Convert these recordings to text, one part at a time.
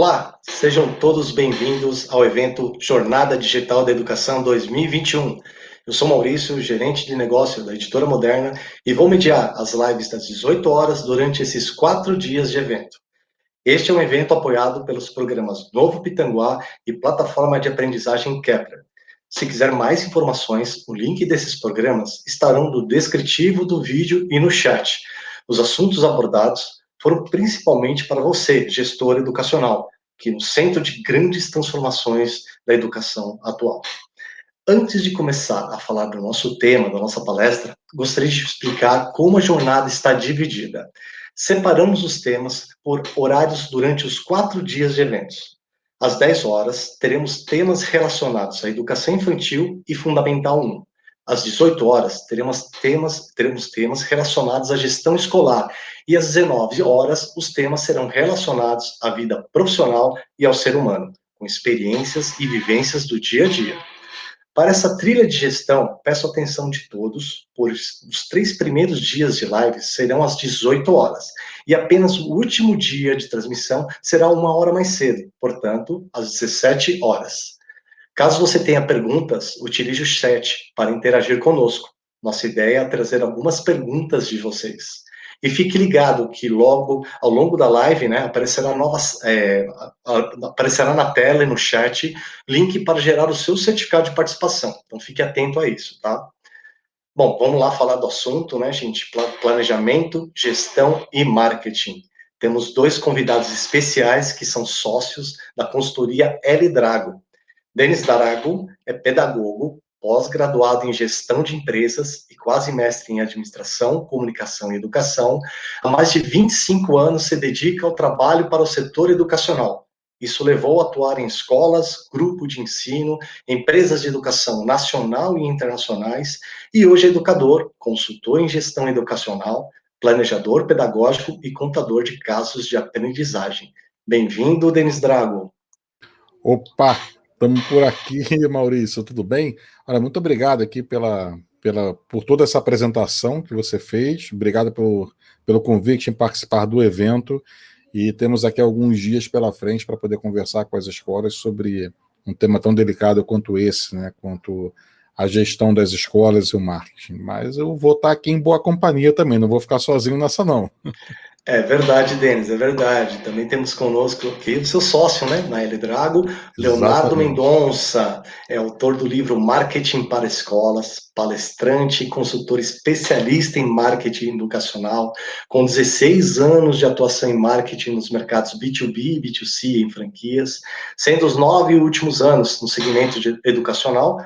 Olá, sejam todos bem-vindos ao evento Jornada Digital da Educação 2021. Eu sou Maurício, gerente de negócio da Editora Moderna, e vou mediar as lives das 18 horas durante esses 4 dias de evento. Este é um evento apoiado pelos programas Novo Pitanguá e Plataforma de Aprendizagem Kepler. Se quiser mais informações, o link desses programas estarão no descritivo do vídeo e no chat. Os assuntos abordados foram principalmente para você, gestor educacional, que no centro de grandes transformações da educação atual. Antes de começar a falar do nosso tema, da nossa palestra, gostaria de explicar como a jornada está dividida. Separamos os temas por horários durante os 4 dias de eventos. Às 10 horas, teremos temas relacionados à educação infantil e fundamental 1. Às 18 horas, teremos temas relacionados à gestão escolar. E às 19 horas, os temas serão relacionados à vida profissional e ao ser humano, com experiências e vivências do dia a dia. Para essa trilha de gestão, peço a atenção de todos, pois os 3 primeiros dias de live serão às 18 horas, e apenas o último dia de transmissão será 1 hora mais cedo, portanto, às 17 horas. Caso você tenha perguntas, utilize o chat para interagir conosco. Nossa ideia é trazer algumas perguntas de vocês. E fique ligado que logo, ao longo da live, aparecerá na tela e no chat link para gerar o seu certificado de participação. Então fique atento a isso, tá? Bom, vamos lá falar do assunto, né, gente? Planejamento, gestão e marketing. Temos 2 convidados especiais que são sócios da consultoria L Drago. Denis Drago é pedagogo, pós-graduado em gestão de empresas e quase mestre em administração, comunicação e educação. Há mais de 25 anos se dedica ao trabalho para o setor educacional. Isso levou a atuar em escolas, grupo de ensino, empresas de educação nacional e internacionais, e hoje é educador, consultor em gestão educacional, planejador pedagógico e contador de casos de aprendizagem. Bem-vindo, Denis Drago. Opa, estamos por aqui, Maurício, tudo bem? Olha, muito obrigado aqui por toda essa apresentação que você fez, obrigado pelo convite em participar do evento, e temos aqui alguns dias pela frente para poder conversar com as escolas sobre um tema tão delicado quanto esse, né, quanto a gestão das escolas e o marketing. Mas eu vou estar aqui em boa companhia também, não vou ficar sozinho nessa não. É verdade, Denis, é verdade. Também temos conosco aqui o seu sócio, né, na L Drago, Leonardo Exatamente. Mendonça, é autor do livro Marketing para Escolas, palestrante e consultor especialista em marketing educacional, com 16 anos de atuação em marketing nos mercados B2B e B2C em franquias, sendo os 9 últimos anos no segmento educacional,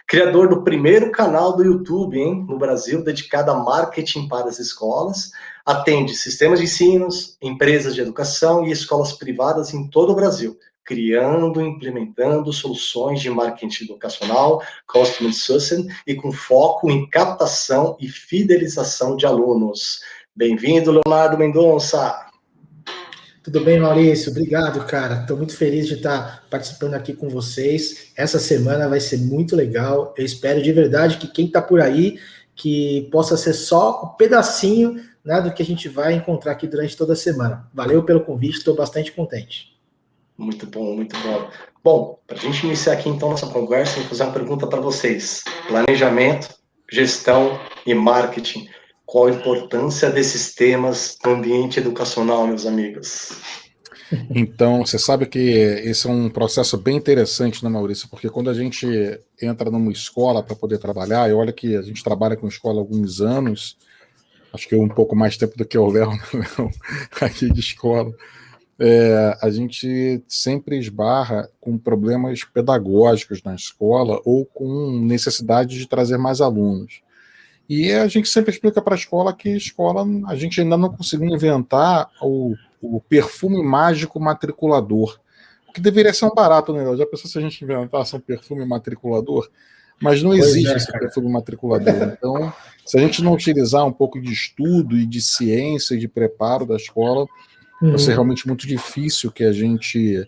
criador do primeiro canal do YouTube, no Brasil, dedicado a marketing para as escolas. Atende sistemas de ensinos, empresas de educação e escolas privadas em todo o Brasil, criando e implementando soluções de marketing educacional, customer success e com foco em captação e fidelização de alunos. Bem-vindo, Leonardo Mendonça. Tudo bem, Maurício? Obrigado, cara. Estou muito feliz de estar participando aqui com vocês. Essa semana vai ser muito legal. Eu espero de verdade que quem está por aí, que possa ser só um pedacinho, né, do que a gente vai encontrar aqui durante toda a semana. Valeu pelo convite, estou bastante contente. Muito bom, muito bom. Bom, para a gente iniciar aqui então nossa conversa, eu vou fazer uma pergunta para vocês. Planejamento, gestão e marketing. Qual a importância desses temas no ambiente educacional, meus amigos? Então, você sabe que esse é um processo bem interessante, né, Maurício? Porque quando a gente entra numa escola para poder trabalhar, e olha que a gente trabalha com escola há alguns anos, acho que um pouco mais tempo do que eu levo aqui de escola, a gente sempre esbarra com problemas pedagógicos na escola ou com necessidade de trazer mais alunos. E a gente sempre explica para a escola que a gente ainda não conseguiu inventar o perfume mágico matriculador, o que deveria ser um barato, né? Já pensou se a gente inventasse um perfume matriculador? Mas não existe esse perfume matriculador. Então, se a gente não utilizar um pouco de estudo e de ciência e de preparo da escola, vai ser realmente muito difícil que a gente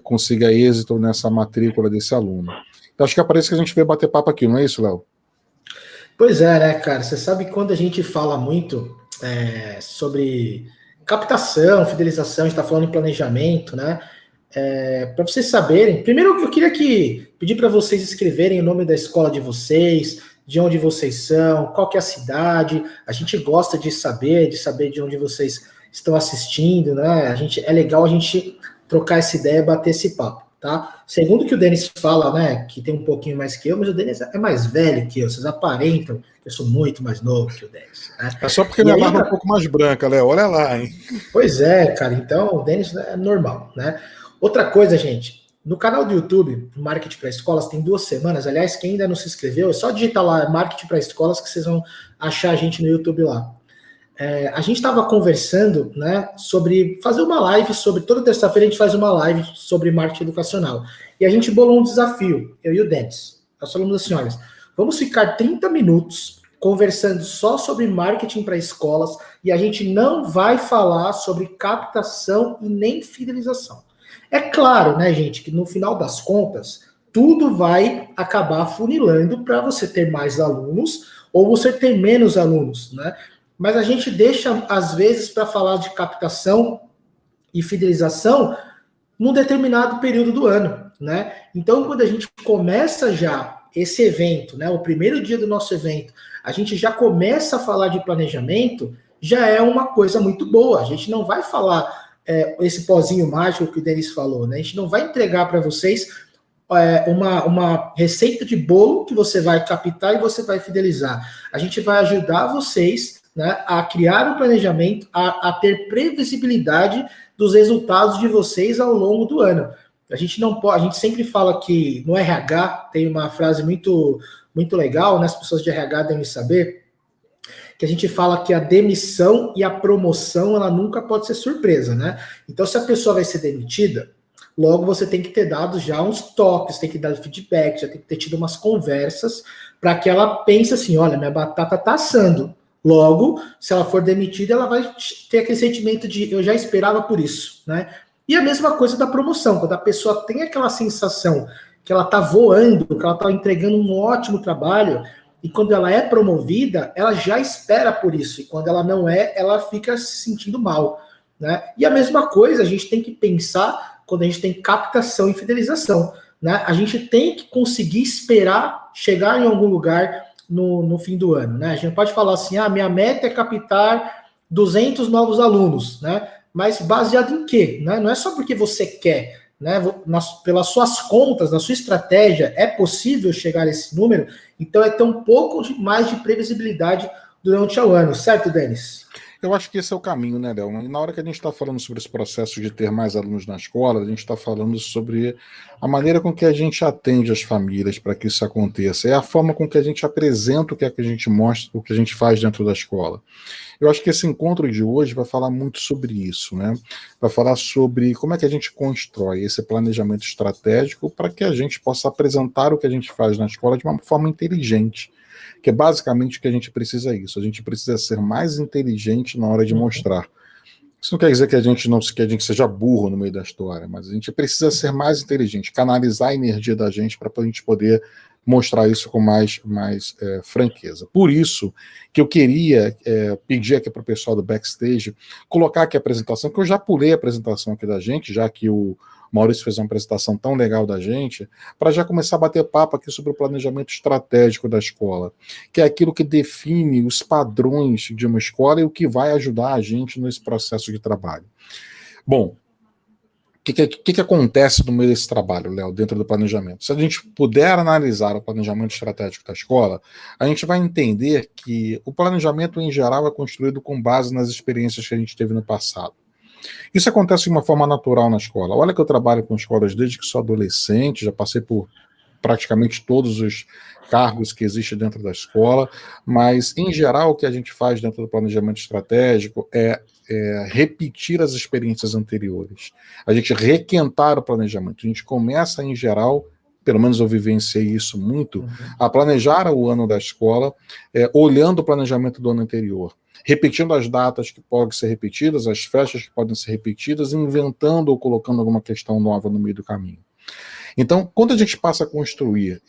consiga êxito nessa matrícula desse aluno. Então, acho que é para isso que a gente veio bater papo aqui, não é isso, Léo? Pois é, né, cara? Você sabe que quando a gente fala muito sobre captação, fidelização, a gente está falando em planejamento, né? para vocês saberem, primeiro eu queria pedir para vocês escreverem o nome da escola de vocês, de onde vocês são, qual que é a cidade. A gente gosta de saber de onde vocês estão assistindo, né? É legal a gente trocar essa ideia, bater esse papo, tá? Segundo que o Denis fala, né, que tem um pouquinho mais que eu, mas o Denis é mais velho que eu, vocês aparentam que eu sou muito mais novo que o Denis, né? É só porque minha barba é um pouco mais branca, Léo, olha lá, hein? Pois é, cara, então o Denis é normal, né? Outra coisa, gente, no canal do YouTube, Marketing para Escolas, tem 2 semanas. Aliás, quem ainda não se inscreveu, é só digitar lá Marketing para Escolas que vocês vão achar a gente no YouTube lá. A gente estava conversando, né, sobre fazer uma live sobre. Toda terça-feira a gente faz uma live sobre marketing educacional. E a gente bolou um desafio, eu e o Denis. Nós falamos assim: olha, vamos ficar 30 minutos conversando só sobre marketing para escolas e a gente não vai falar sobre captação e nem fidelização. É claro, né, gente, que no final das contas, tudo vai acabar funilando para você ter mais alunos ou você ter menos alunos, né? Mas a gente deixa, às vezes, para falar de captação e fidelização num determinado período do ano, né? Então, quando a gente começa já esse evento, né, o primeiro dia do nosso evento, a gente já começa a falar de planejamento, já é uma coisa muito boa. A gente não vai falar esse pozinho mágico que o Denis falou, né? A gente não vai entregar para vocês uma receita de bolo que você vai captar e você vai fidelizar. A gente vai ajudar vocês, né, a criar um planejamento, a ter previsibilidade dos resultados de vocês ao longo do ano. A gente não pode, a gente sempre fala que no RH tem uma frase muito, muito legal, né? As pessoas de RH devem saber, que a gente fala que a demissão e a promoção, ela nunca pode ser surpresa, né? Então, se a pessoa vai ser demitida, logo você tem que ter dado já uns toques, tem que dar feedback, já tem que ter tido umas conversas para que ela pense assim: olha, minha batata tá assando. Logo, se ela for demitida, ela vai ter aquele sentimento de eu já esperava por isso, né? E a mesma coisa da promoção, quando a pessoa tem aquela sensação que ela tá voando, que ela tá entregando um ótimo trabalho, e quando ela é promovida, ela já espera por isso, e quando ela não é, ela fica se sentindo mal, né? E a mesma coisa a gente tem que pensar quando a gente tem captação e fidelização, né? A gente tem que conseguir esperar chegar em algum lugar no fim do ano, né? A gente pode falar assim: minha meta é captar 200 novos alunos, né? Mas baseado em quê? Né? Não é só porque você quer, né? Pelas suas contas, na sua estratégia, é possível chegar a esse número, então é ter um pouco mais de previsibilidade durante o ano, certo, Denis? Eu acho que esse é o caminho, né, Léo? E na hora que a gente está falando sobre esse processo de ter mais alunos na escola, a gente está falando sobre a maneira com que a gente atende as famílias para que isso aconteça. É a forma com que a gente apresenta o que é que a gente mostra, o que a gente faz dentro da escola. Eu acho que esse encontro de hoje vai falar muito sobre isso, né? Vai falar sobre como é que a gente constrói esse planejamento estratégico para que a gente possa apresentar o que a gente faz na escola de uma forma inteligente. Que é basicamente o que a gente precisa isso. A gente precisa ser mais inteligente na hora de mostrar. Isso não quer dizer que a gente seja burro no meio da história, mas a gente precisa ser mais inteligente, canalizar a energia da gente para a gente poder mostrar isso com mais franqueza. Por isso que eu queria pedir aqui para o pessoal do backstage colocar aqui a apresentação, que eu já pulei a apresentação aqui da gente, já que o Maurício fez uma apresentação tão legal da gente, para já começar a bater papo aqui sobre o planejamento estratégico da escola, que é aquilo que define os padrões de uma escola e o que vai ajudar a gente nesse processo de trabalho. Bom, o que acontece no meio desse trabalho, Léo, dentro do planejamento? Se a gente puder analisar o planejamento estratégico da escola, a gente vai entender que o planejamento, em geral, é construído com base nas experiências que a gente teve no passado. Isso acontece de uma forma natural na escola. Olha que eu trabalho com escolas desde que sou adolescente, já passei por praticamente todos os cargos que existem dentro da escola, mas, em geral, o que a gente faz dentro do planejamento estratégico é repetir as experiências anteriores. A gente requentar o planejamento. A gente começa, em geral, pelo menos eu vivenciei isso muito, a planejar o ano da escola, olhando o planejamento do ano anterior, repetindo as datas que podem ser repetidas, as festas que podem ser repetidas, inventando ou colocando alguma questão nova no meio do caminho. Então, quando a gente passa a construir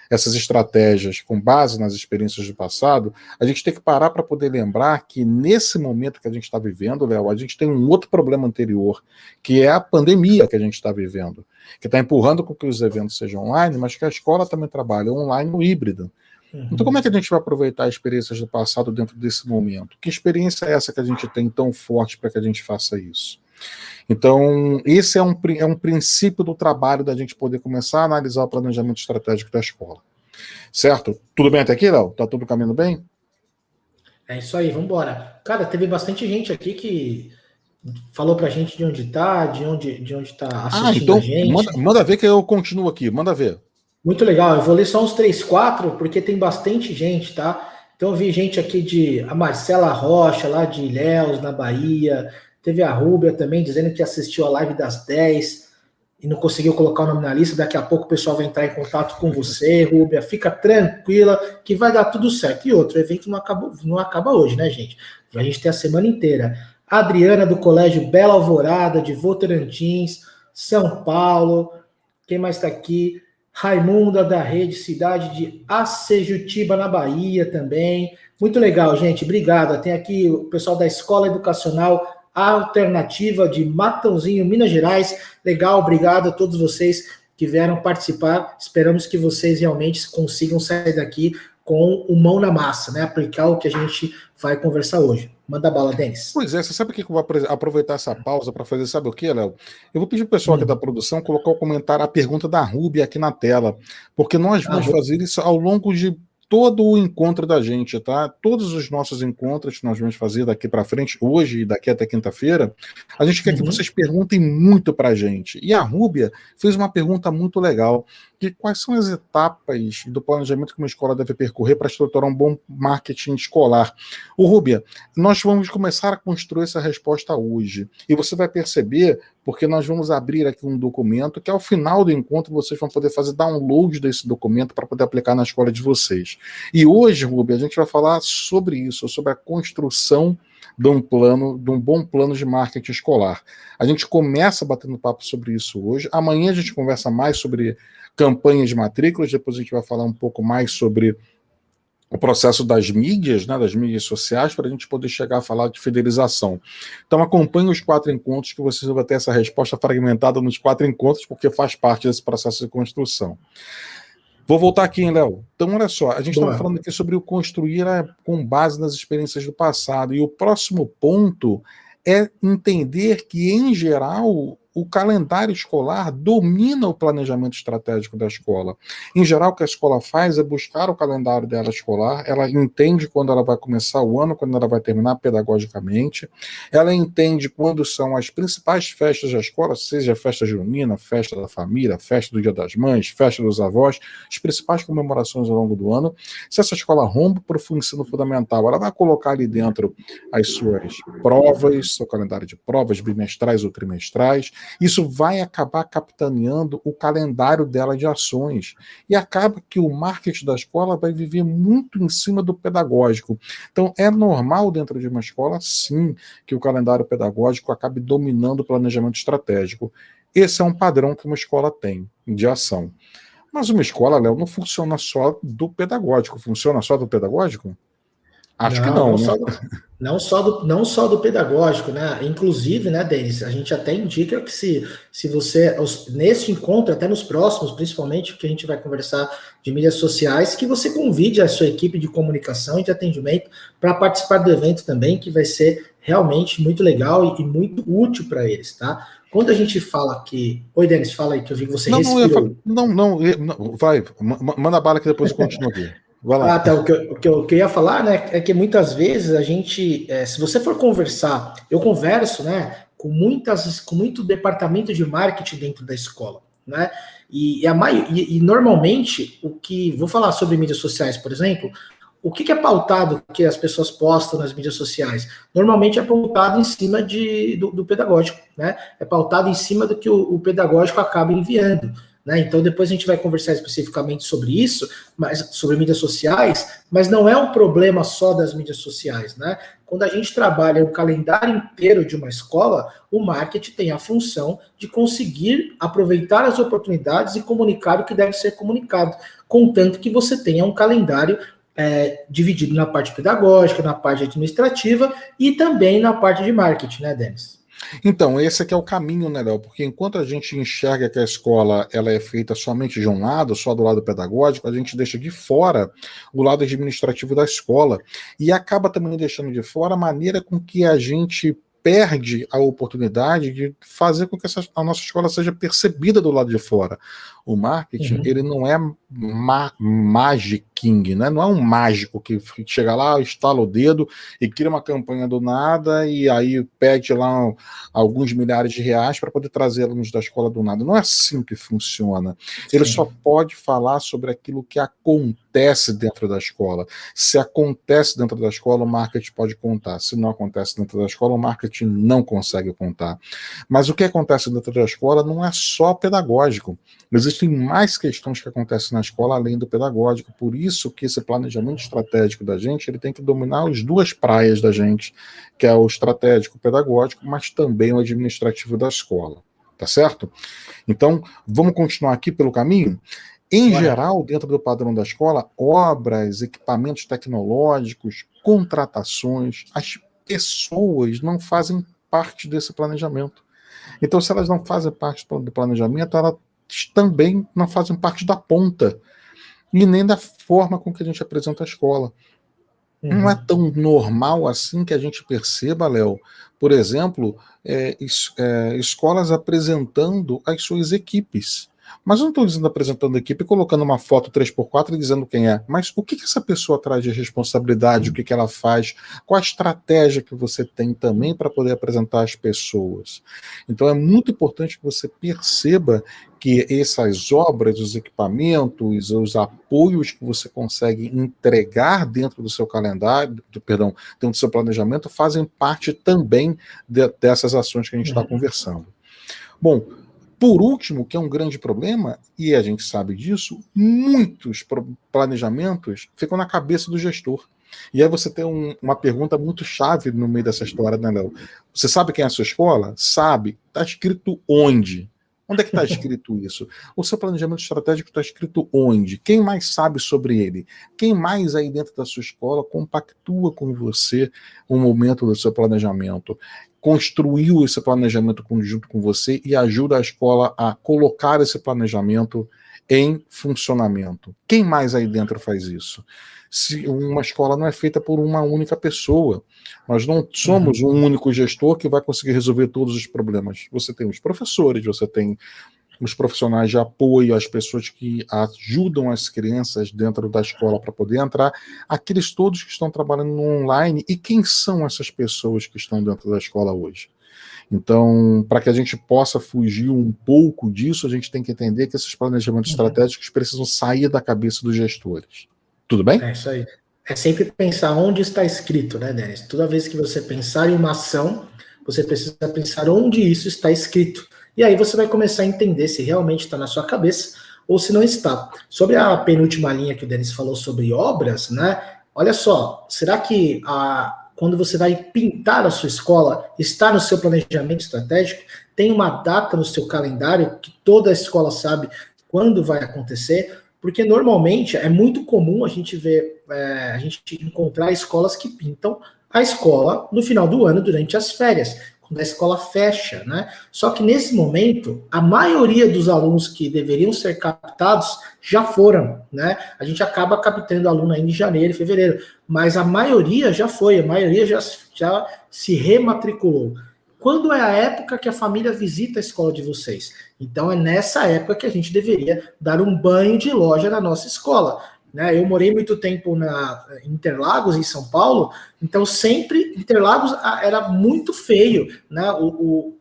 essas estratégias com base nas experiências do passado, a gente tem que parar para poder lembrar que nesse momento que a gente está vivendo, Léo, a gente tem um outro problema anterior, que é a pandemia que a gente está vivendo, que está empurrando com que os eventos sejam online, mas que a escola também trabalha online ou híbrido. Então, como é que a gente vai aproveitar as experiências do passado dentro desse momento? Que experiência é essa que a gente tem tão forte para que a gente faça isso? Então, esse é um princípio do trabalho da gente poder começar a analisar o planejamento estratégico da escola. Certo? Tudo bem até aqui, Léo? Tá tudo caminhando bem? É isso aí, vamos embora. Cara, teve bastante gente aqui que falou pra gente de onde tá, de onde tá assistindo a gente. Manda ver que eu continuo aqui, manda ver. Muito legal, eu vou ler só uns 3, 4, porque tem bastante gente, tá? Então eu vi gente aqui a Marcela Rocha, lá de Ilhéus, na Bahia, teve a Rúbia também, dizendo que assistiu a live das 10 e não conseguiu colocar o nome na lista, daqui a pouco o pessoal vai entrar em contato com você, Rúbia, fica tranquila, que vai dar tudo certo. E outro, o evento não acaba hoje, né, gente? A gente tem a semana inteira. A Adriana, do Colégio Bela Alvorada, de Votorantins, São Paulo, quem mais está aqui? Raimunda, da Rede Cidade de Acejutiba, na Bahia também. Muito legal, gente. Obrigado. Tem aqui o pessoal da Escola Educacional Alternativa de Matãozinho, Minas Gerais. Legal, obrigado a todos vocês que vieram participar. Esperamos que vocês realmente consigam sair daqui com o mão na massa, né? Aplicar o que a gente vai conversar hoje. Manda bala, Denis. Pois é, você sabe o que eu vou aproveitar essa pausa para fazer? Sabe o que, Léo? Eu vou pedir pro pessoal aqui da produção colocar o comentário, a pergunta da Rúbia aqui na tela, porque nós vamos fazer isso ao longo de todo o encontro da gente, tá? Todos os nossos encontros que nós vamos fazer daqui para frente, hoje e daqui até quinta-feira, a gente quer que vocês perguntem muito para a gente. E a Rúbia fez uma pergunta muito legal, que quais são as etapas do planejamento que uma escola deve percorrer para estruturar um bom marketing escolar? Ô, Rúbia, nós vamos começar a construir essa resposta hoje. E você vai perceber, porque nós vamos abrir aqui um documento que ao final do encontro vocês vão poder fazer download desse documento para poder aplicar na escola de vocês. E hoje, Rúbia, a gente vai falar sobre isso, sobre a construção de um bom plano de marketing escolar. A gente começa batendo papo sobre isso hoje. Amanhã a gente conversa mais sobre campanhas de matrículas, depois a gente vai falar um pouco mais sobre o processo das mídias, né, das mídias sociais, para a gente poder chegar a falar de fidelização. Então acompanhe os 4 encontros, que vocês vão ter essa resposta fragmentada nos 4 encontros, porque faz parte desse processo de construção. Vou voltar aqui, hein, Léo? Então, olha só, a gente estava falando aqui sobre o construir com base nas experiências do passado, e o próximo ponto é entender que, em geral, o calendário escolar domina o planejamento estratégico da escola. Em geral, o que a escola faz é buscar o calendário dela escolar, ela entende quando ela vai começar o ano, quando ela vai terminar pedagogicamente, ela entende quando são as principais festas da escola, seja a festa junina, festa da família, festa do Dia das Mães, festa dos avós, as principais comemorações ao longo do ano. Se essa escola rompe para o ensino fundamental, ela vai colocar ali dentro as suas provas, seu calendário de provas bimestrais ou trimestrais. Isso vai acabar capitaneando o calendário dela de ações. E acaba que o marketing da escola vai viver muito em cima do pedagógico. Então, é normal dentro de uma escola, sim, que o calendário pedagógico acabe dominando o planejamento estratégico. Esse é um padrão que uma escola tem de ação. Mas uma escola, Léo, não funciona só do pedagógico. Funciona só do pedagógico? Acho que não, né? Não só do pedagógico, né? Inclusive, né, Denis, a gente até indica que se você, nesse encontro, até nos próximos, principalmente, que a gente vai conversar de mídias sociais, que você convide a sua equipe de comunicação e de atendimento para participar do evento também, que vai ser realmente muito legal e muito útil para eles, tá? Quando a gente fala que... Oi, Denis, fala aí, que eu vi que você respirou. Não, vai, manda bala que depois eu continuo aqui. Tá, o que eu ia falar, né, é que muitas vezes a gente, se você for conversar, eu converso, né, com muito departamento de marketing dentro da escola, né, e normalmente vou falar sobre mídias sociais, por exemplo, o que é pautado que as pessoas postam nas mídias sociais? Normalmente é pautado em cima do pedagógico, né, é pautado em cima do que o pedagógico acaba enviando, né? Então depois a gente vai conversar especificamente sobre isso, mas sobre mídias sociais, mas não é um problema só das mídias sociais, né? Quando a gente trabalha o calendário inteiro de uma escola, o marketing tem a função de conseguir aproveitar as oportunidades e comunicar o que deve ser comunicado, contanto que você tenha um calendário dividido na parte pedagógica, na parte administrativa e também na parte de marketing, né, Denis? Então, esse aqui é o caminho, né, Léo? Porque enquanto a gente enxerga que a escola ela é feita somente de um lado, só do lado pedagógico, a gente deixa de fora o lado administrativo da escola e acaba também deixando de fora a maneira com que a gente perde a oportunidade de fazer com que a nossa escola seja percebida do lado de fora. O marketing, ele não é magicking, né? Não é um mágico que chega lá, estala o dedo e cria uma campanha do nada e aí pede lá alguns milhares de reais para poder trazer alunos da escola do nada. Não é assim que funciona. Ele só pode falar sobre aquilo que acontece dentro da escola. Se acontece dentro da escola, o marketing pode contar. Se não acontece dentro da escola, o marketing não consegue contar. Mas o que acontece dentro da escola não é só pedagógico. Existem mais questões que acontecem na escola além do pedagógico. Por isso que esse planejamento estratégico da gente, ele tem que dominar as duas praias da gente, que é o estratégico, o pedagógico, mas também o administrativo da escola. Tá certo? Então, vamos continuar aqui pelo caminho? Em geral, dentro do padrão da escola, obras, equipamentos tecnológicos, contratações, as pessoas não fazem parte desse planejamento. Então, se elas não fazem parte do planejamento, elas também não fazem parte da ponta e nem da forma com que a gente apresenta a escola. Não é tão normal assim que a gente perceba, Léo, por exemplo, escolas apresentando as suas equipes. Mas eu não estou dizendo apresentando a equipe, colocando uma foto 3x4 e dizendo quem é. Mas o que essa pessoa traz de responsabilidade, o que ela faz, qual a estratégia que você tem também para poder apresentar as pessoas. Então é muito importante que você perceba que essas obras, os equipamentos, os apoios que você consegue entregar dentro do seu calendário, dentro do seu planejamento, fazem parte também dessas ações que a gente está conversando. Bom, por último, que é um grande problema, e a gente sabe disso, muitos planejamentos ficam na cabeça do gestor. E aí você tem uma pergunta muito chave no meio dessa história, né, Léo? Você sabe quem é a sua escola? Sabe. Está escrito onde? Onde é que está escrito isso? O seu planejamento estratégico está escrito onde? Quem mais sabe sobre ele? Quem mais aí dentro da sua escola compactua com você o momento do seu planejamento? Construiu esse planejamento junto com você e ajuda a escola a colocar esse planejamento em funcionamento. Quem mais aí dentro faz isso? Se uma escola não é feita por uma única pessoa, nós não somos um único gestor que vai conseguir resolver todos os problemas. Você tem os professores, você tem os profissionais de apoio, as pessoas que ajudam as crianças dentro da escola para poder entrar, aqueles todos que estão trabalhando no online, e quem são essas pessoas que estão dentro da escola hoje? Então, para que a gente possa fugir um pouco disso, a gente tem que entender que esses planejamentos estratégicos precisam sair da cabeça dos gestores. Tudo bem? É isso aí. É sempre pensar onde está escrito, né, Denis? Toda vez que você pensar em uma ação, você precisa pensar onde isso está escrito. E aí você vai começar a entender se realmente está na sua cabeça ou se não está. Sobre a penúltima linha que o Denis falou sobre obras, né? Olha só, será que quando você vai pintar a sua escola, está no seu planejamento estratégico? Tem uma data no seu calendário que toda a escola sabe quando vai acontecer? Porque normalmente é muito comum a gente ver, a gente encontrar escolas que pintam a escola no final do ano, durante as férias, quando a escola fecha, né? Só que nesse momento, a maioria dos alunos que deveriam ser captados já foram, né? A gente acaba captando aluno ainda em janeiro e fevereiro, mas a maioria já foi, a maioria já se rematriculou. Quando é a época que a família visita a escola de vocês? Então é nessa época que a gente deveria dar um banho de loja na nossa escola. Né? Eu morei muito tempo em Interlagos, em São Paulo, então sempre Interlagos era muito feio. Né?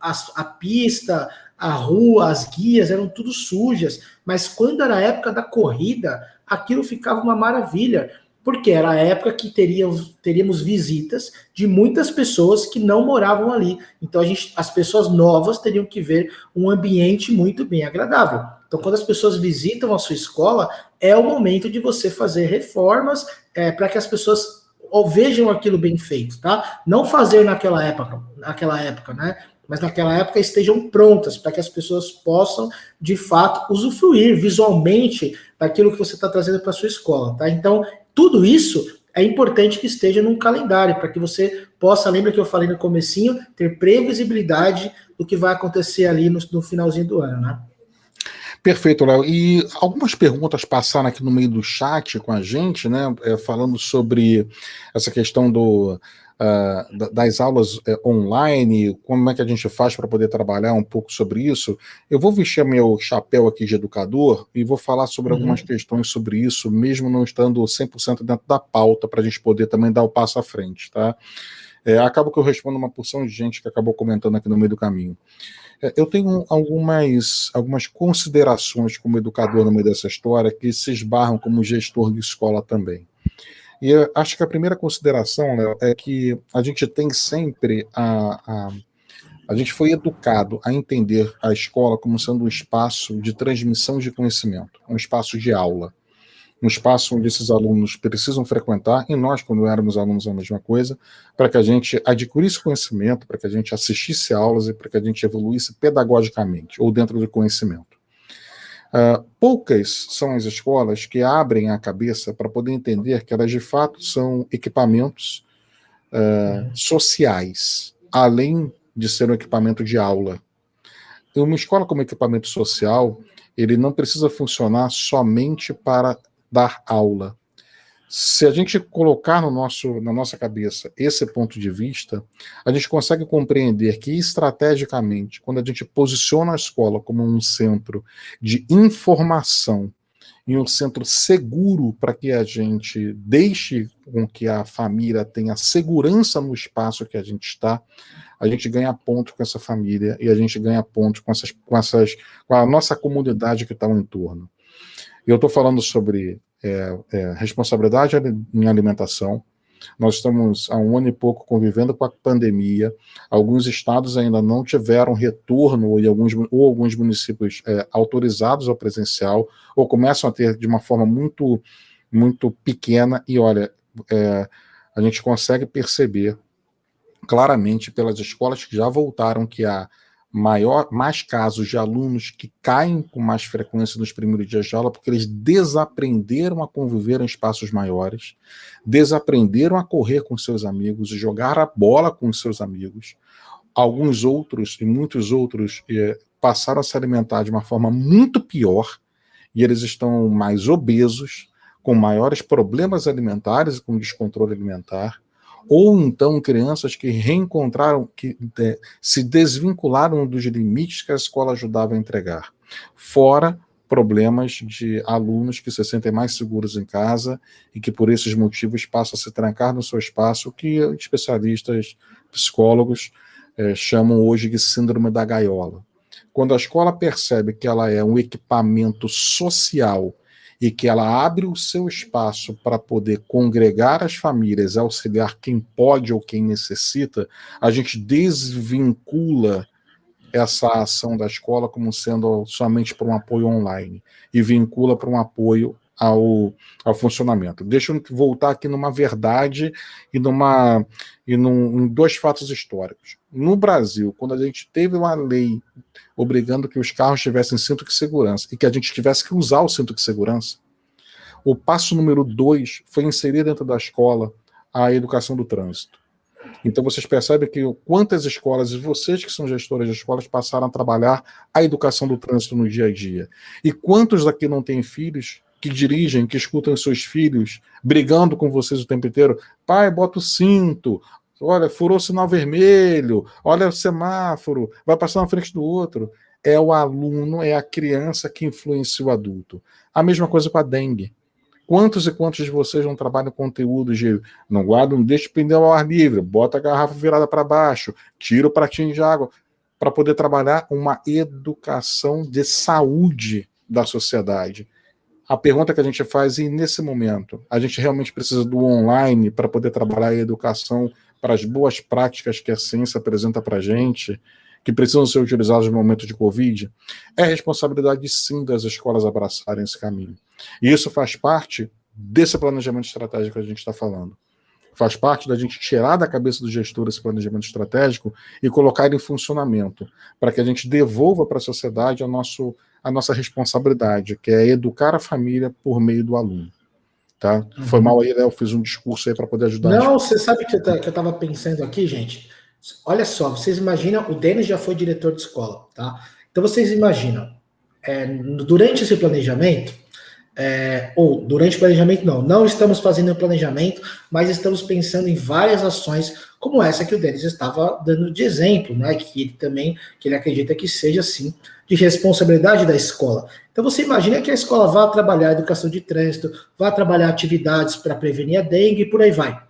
A pista, a rua, as guias eram tudo sujas, mas quando era a época da corrida, aquilo ficava uma maravilha. porque era a época que teríamos visitas de muitas pessoas que não moravam ali. Então as pessoas novas teriam que ver um ambiente muito bem agradável. Então, quando as pessoas visitam a sua escola, é o momento de você fazer reformas para que as pessoas vejam aquilo bem feito, tá? Não fazer naquela época, né? Mas naquela época estejam prontas para que as pessoas possam, de fato, usufruir visualmente daquilo que você está trazendo para a sua escola, tá? Então, tudo isso é importante que esteja num calendário, para que você possa, lembra que eu falei no comecinho, ter previsibilidade do que vai acontecer ali no finalzinho do ano, né? Perfeito, Léo. E algumas perguntas passaram aqui no meio do chat com a gente, né? Falando sobre essa questão das aulas online, como é que a gente faz para poder trabalhar um pouco sobre isso. Eu vou vestir meu chapéu aqui de educador e vou falar sobre algumas questões sobre isso, mesmo não estando 100% dentro da pauta, para a gente poder também dar o passo à frente, tá? Acaba que eu respondo uma porção de gente que acabou comentando aqui no meio do caminho. Eu tenho algumas considerações como educador no meio dessa história que se esbarram como gestor de escola também. E eu acho que a primeira consideração, Léo, é que a gente tem sempre a gente foi educado a entender a escola como sendo um espaço de transmissão de conhecimento, um espaço de aula, um espaço onde esses alunos precisam frequentar, e nós, quando éramos alunos, a mesma coisa, para que a gente adquirisse conhecimento, para que a gente assistisse aulas e para que a gente evoluísse pedagogicamente, ou dentro do conhecimento. Poucas são as escolas que abrem a cabeça para poder entender que elas, de fato, são equipamentos sociais, além de ser um equipamento de aula. Uma escola como equipamento social, ele não precisa funcionar somente para dar aula. Se a gente colocar na nossa cabeça esse ponto de vista, a gente consegue compreender que, estrategicamente, quando a gente posiciona a escola como um centro de informação e um centro seguro para que a gente deixe com que a família tenha segurança no espaço que a gente está, a gente ganha ponto com essa família e a gente ganha ponto com a nossa comunidade que está ao entorno. Eu estou falando sobre responsabilidade em alimentação. Nós estamos há 1 ano e pouco convivendo com a pandemia. Alguns estados ainda não tiveram retorno, ou alguns municípios autorizados ao presencial, ou começam a ter de uma forma muito, muito pequena. E olha, a gente consegue perceber claramente pelas escolas que já voltaram que há mais casos de alunos que caem com mais frequência nos primeiros dias de aula, porque eles desaprenderam a conviver em espaços maiores, desaprenderam a correr com seus amigos, jogar a bola com seus amigos. Alguns outros, e muitos outros, passaram a se alimentar de uma forma muito pior, e eles estão mais obesos, com maiores problemas alimentares, com descontrole alimentar, ou então crianças que reencontraram, que se desvincularam dos limites que a escola ajudava a entregar. Fora problemas de alunos que se sentem mais seguros em casa e que por esses motivos passam a se trancar no seu espaço, que especialistas, psicólogos chamam hoje de síndrome da gaiola. Quando a escola percebe que ela é um equipamento social e que ela abre o seu espaço para poder congregar as famílias, auxiliar quem pode ou quem necessita, a gente desvincula essa ação da escola como sendo somente para um apoio online e vincula para um apoio ao funcionamento. Deixa eu voltar aqui numa verdade em 2 fatos históricos. No Brasil, quando a gente teve uma lei obrigando que os carros tivessem cinto de segurança e que a gente tivesse que usar o cinto de segurança, o passo número 2 foi inserir dentro da escola a educação do trânsito. Então vocês percebem que quantas escolas, e vocês que são gestores de escolas, passaram a trabalhar a educação do trânsito no dia a dia. E quantos daqui não têm filhos que dirigem, que escutam seus filhos brigando com vocês o tempo inteiro? Pai, bota o cinto, olha, furou o sinal vermelho, olha o semáforo, vai passar na frente do outro. É o aluno, é a criança que influencia o adulto. A mesma coisa com a dengue. Quantos e quantos de vocês não trabalham conteúdo de não guarda, não deixa o pneu ao ar livre, bota a garrafa virada para baixo, tira o pratinho de água, para poder trabalhar uma educação de saúde da sociedade. a pergunta que a gente faz, e nesse momento, a gente realmente precisa do online para poder trabalhar a educação para as boas práticas que a ciência apresenta para a gente, que precisam ser utilizadas no momento de Covid? É responsabilidade, sim, das escolas abraçarem esse caminho. E isso faz parte desse planejamento estratégico que a gente está falando. Faz parte da gente tirar da cabeça do gestor esse planejamento estratégico e colocar ele em funcionamento, para que a gente devolva para a sociedade a nossa responsabilidade, que é educar a família por meio do aluno. Tá? Foi mal aí, Léo, fiz um discurso aí para poder ajudar. Não, você sabe que eu estava pensando aqui, gente? Olha só, vocês imaginam, o Denis já foi diretor de escola, tá? Então vocês imaginam, durante esse planejamento, ou durante o planejamento não estamos fazendo o planejamento, mas estamos pensando em várias ações, como essa que o Denis estava dando de exemplo, né? Que ele acredita que seja, sim, de responsabilidade da escola. Então você imagina que a escola vá trabalhar educação de trânsito, vá trabalhar atividades para prevenir a dengue e por aí vai.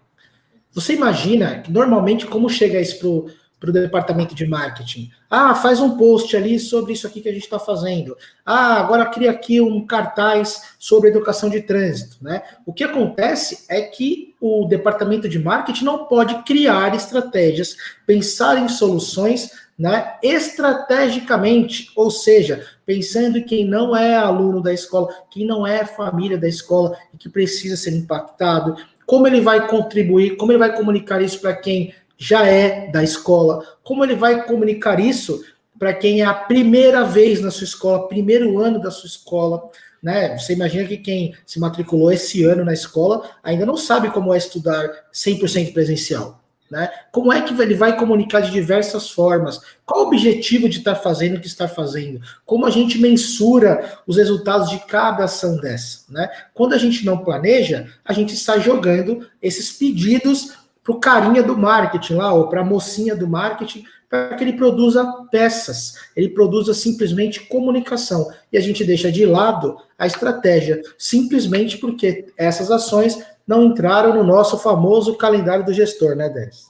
Você imagina que normalmente como chega isso para o departamento de marketing? Ah, faz um post ali sobre isso aqui que a gente está fazendo. Ah, agora cria aqui um cartaz sobre educação de trânsito, né? O que acontece é que o departamento de marketing não pode criar estratégias, pensar em soluções, né, estrategicamente, ou seja, pensando em quem não é aluno da escola, quem não é família da escola e que precisa ser impactado, como ele vai contribuir, como ele vai comunicar isso para quem já é da escola, como ele vai comunicar isso para quem é a primeira vez na sua escola, primeiro ano da sua escola, né? Você imagina que quem se matriculou esse ano na escola ainda não sabe como é estudar 100% presencial, né? Como é que ele vai comunicar de diversas formas? Qual o objetivo de estar fazendo o que está fazendo? Como a gente mensura os resultados de cada ação dessa, né? Quando a gente não planeja, a gente sai jogando esses pedidos para o carinha do marketing lá, ou para a mocinha do marketing, para que ele produza peças, ele produza simplesmente comunicação. E a gente deixa de lado a estratégia, simplesmente porque essas ações não entraram no nosso famoso calendário do gestor, né, Denis?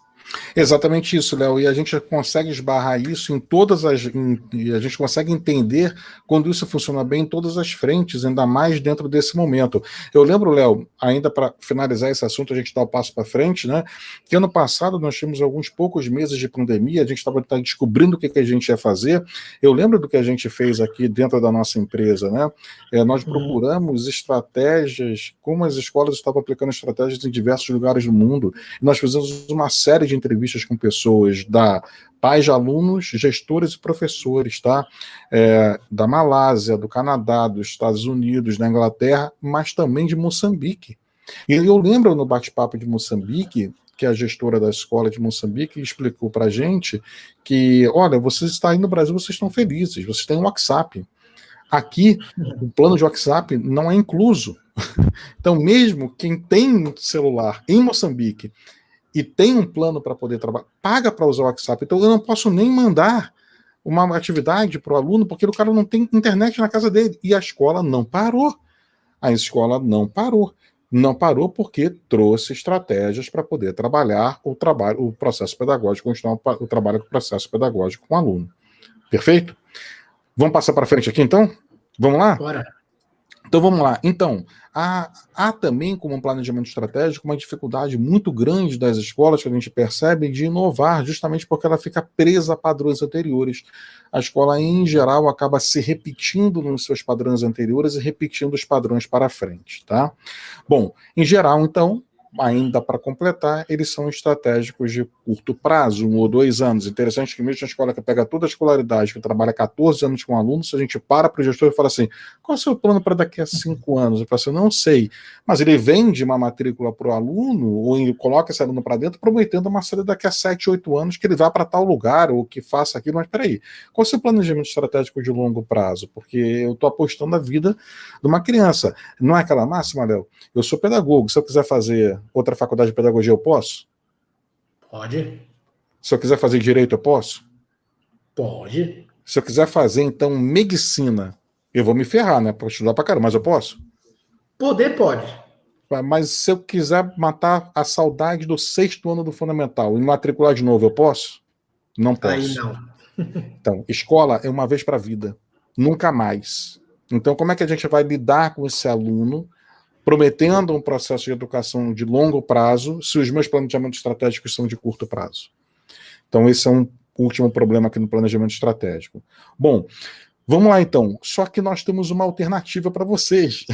Exatamente isso, Léo, e a gente consegue esbarrar isso em todas as. E a gente consegue entender quando isso funciona bem em todas as frentes, ainda mais dentro desse momento. Eu lembro, Léo, ainda para finalizar esse assunto, a gente dá o passo para frente, né? Que ano passado nós tínhamos alguns poucos meses de pandemia, a gente estava descobrindo o que a gente ia fazer. Eu lembro do que a gente fez aqui dentro da nossa empresa, né? Nós procuramos estratégias, como as escolas estavam aplicando estratégias em diversos lugares do mundo. E nós fizemos uma série de entrevistas com pessoas pais de alunos, gestores e professores, tá? Da Malásia, do Canadá, dos Estados Unidos, da Inglaterra, mas também de Moçambique. E eu lembro no bate-papo de Moçambique que a gestora da escola de Moçambique explicou para a gente que, olha, vocês estão aí no Brasil, vocês estão felizes, vocês têm um WhatsApp. Aqui, o plano de WhatsApp não é incluso. Então, mesmo quem tem celular em Moçambique e tem um plano para poder trabalhar, paga para usar o WhatsApp. Então eu não posso nem mandar uma atividade para o aluno porque o cara não tem internet na casa dele. E a escola não parou. A escola não parou. Não parou porque trouxe estratégias para poder trabalhar o processo pedagógico, continuar o trabalho com o processo pedagógico com o aluno. Perfeito? Vamos passar para frente aqui, então? Vamos lá? Bora. Então vamos lá. Então, há também, como um planejamento estratégico, uma dificuldade muito grande das escolas que a gente percebe de inovar, justamente porque ela fica presa a padrões anteriores. A escola, em geral, acaba se repetindo nos seus padrões anteriores e repetindo os padrões para frente, tá? Bom, em geral, então, ainda para completar, eles são estratégicos de curto prazo, 1 ou 2 anos. Interessante que mesmo a escola que pega toda a escolaridade, que trabalha 14 anos com alunos, se a gente para o gestor e fala assim, qual é o seu plano para daqui a 5 anos? Eu falo assim, não sei. Mas ele vende uma matrícula para o aluno, ou ele coloca esse aluno para dentro, prometendo uma série daqui a 7, 8 anos que ele vá para tal lugar, ou que faça aquilo. Mas peraí, qual é o seu planejamento estratégico de longo prazo? Porque eu estou apostando na vida de uma criança. Não é aquela máxima, Léo? Eu sou pedagogo, se eu quiser fazer outra faculdade de pedagogia, eu posso? Pode. Se eu quiser fazer direito, eu posso? Pode. Se eu quiser fazer, então, medicina, eu vou me ferrar, né? Para estudar pra caramba, mas eu posso? Poder pode. Mas se eu quiser matar a saudade do 6º ano do fundamental e matricular de novo, eu posso? Não posso. Aí não. Então, escola é uma vez para a vida. Nunca mais. Então, como é que a gente vai lidar com esse aluno, prometendo um processo de educação de longo prazo, se os meus planejamentos estratégicos são de curto prazo? Então, esse é um último problema aqui no planejamento estratégico. Bom, vamos lá então. Só que nós temos uma alternativa para vocês.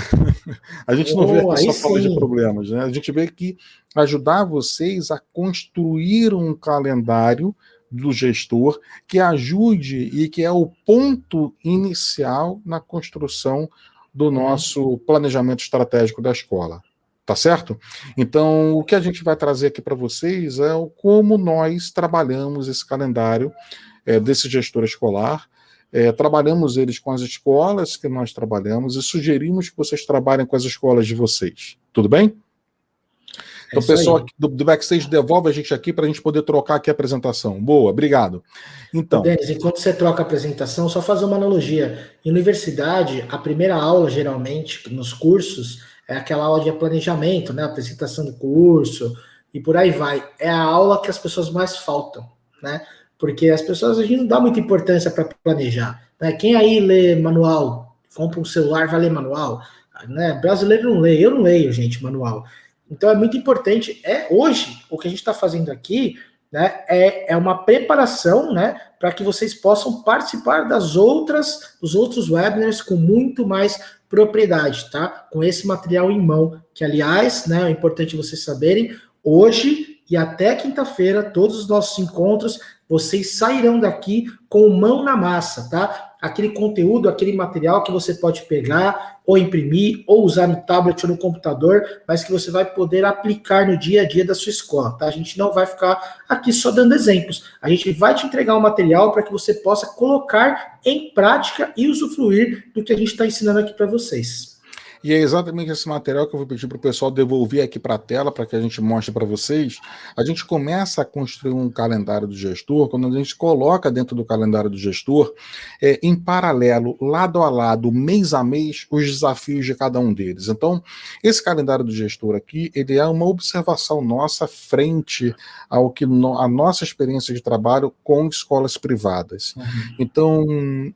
A gente não vê aqui só fala de problemas, né? A gente vê que ajudar vocês a construir um calendário do gestor que ajude e que é o ponto inicial na construção do nosso planejamento estratégico da escola. Tá certo? Então, o que a gente vai trazer aqui para vocês é como nós trabalhamos esse calendário desse gestor escolar. Trabalhamos eles com as escolas que nós trabalhamos e sugerimos que vocês trabalhem com as escolas de vocês. Tudo bem? Então, o pessoal do backstage devolve a gente aqui para a gente poder trocar aqui a apresentação. Boa, obrigado. Então, Denis, enquanto você troca a apresentação, só fazer uma analogia. Em universidade, a primeira aula, geralmente, nos cursos, é aquela aula de planejamento, né? A apresentação do curso e por aí vai. É a aula que as pessoas mais faltam, né? Porque as pessoas, a gente não dá muita importância para planejar, né? Quem aí lê manual, compra um celular, vai ler manual, né? Brasileiro não lê, eu não leio, gente, manual. Então é muito importante. Hoje, o que a gente está fazendo aqui, né, é uma preparação, né, para que vocês possam participar dos outros webinars com muito mais propriedade, tá? Com esse material em mão, que aliás, né, é importante vocês saberem, hoje e até quinta-feira, todos os nossos encontros, vocês sairão daqui com mão na massa, tá? Aquele conteúdo, aquele material que você pode pegar, ou imprimir, ou usar no tablet ou no computador, mas que você vai poder aplicar no dia a dia da sua escola, tá? A gente não vai ficar aqui só dando exemplos. A gente vai te entregar um material para que você possa colocar em prática e usufruir do que a gente está ensinando aqui para vocês. E é exatamente esse material que eu vou pedir para o pessoal devolver aqui para a tela, para que a gente mostre para vocês. A gente começa a construir um calendário do gestor, quando a gente coloca dentro do calendário do gestor, em paralelo, lado a lado, mês a mês, os desafios de cada um deles. Então, esse calendário do gestor aqui, ele é uma observação nossa frente ao que a nossa experiência de trabalho com escolas privadas. Então,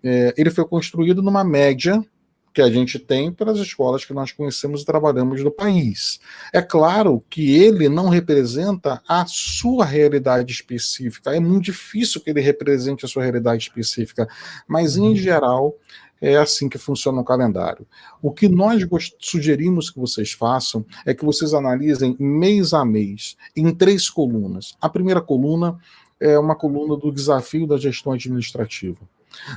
ele foi construído numa média que a gente tem para as escolas que nós conhecemos e trabalhamos no país. É claro que ele não representa a sua realidade específica, é muito difícil que ele represente a sua realidade específica, mas em geral é assim que funciona o calendário. O que nós sugerimos que vocês façam é que vocês analisem mês a mês, em 3 colunas. A primeira coluna é uma coluna do desafio da gestão administrativa.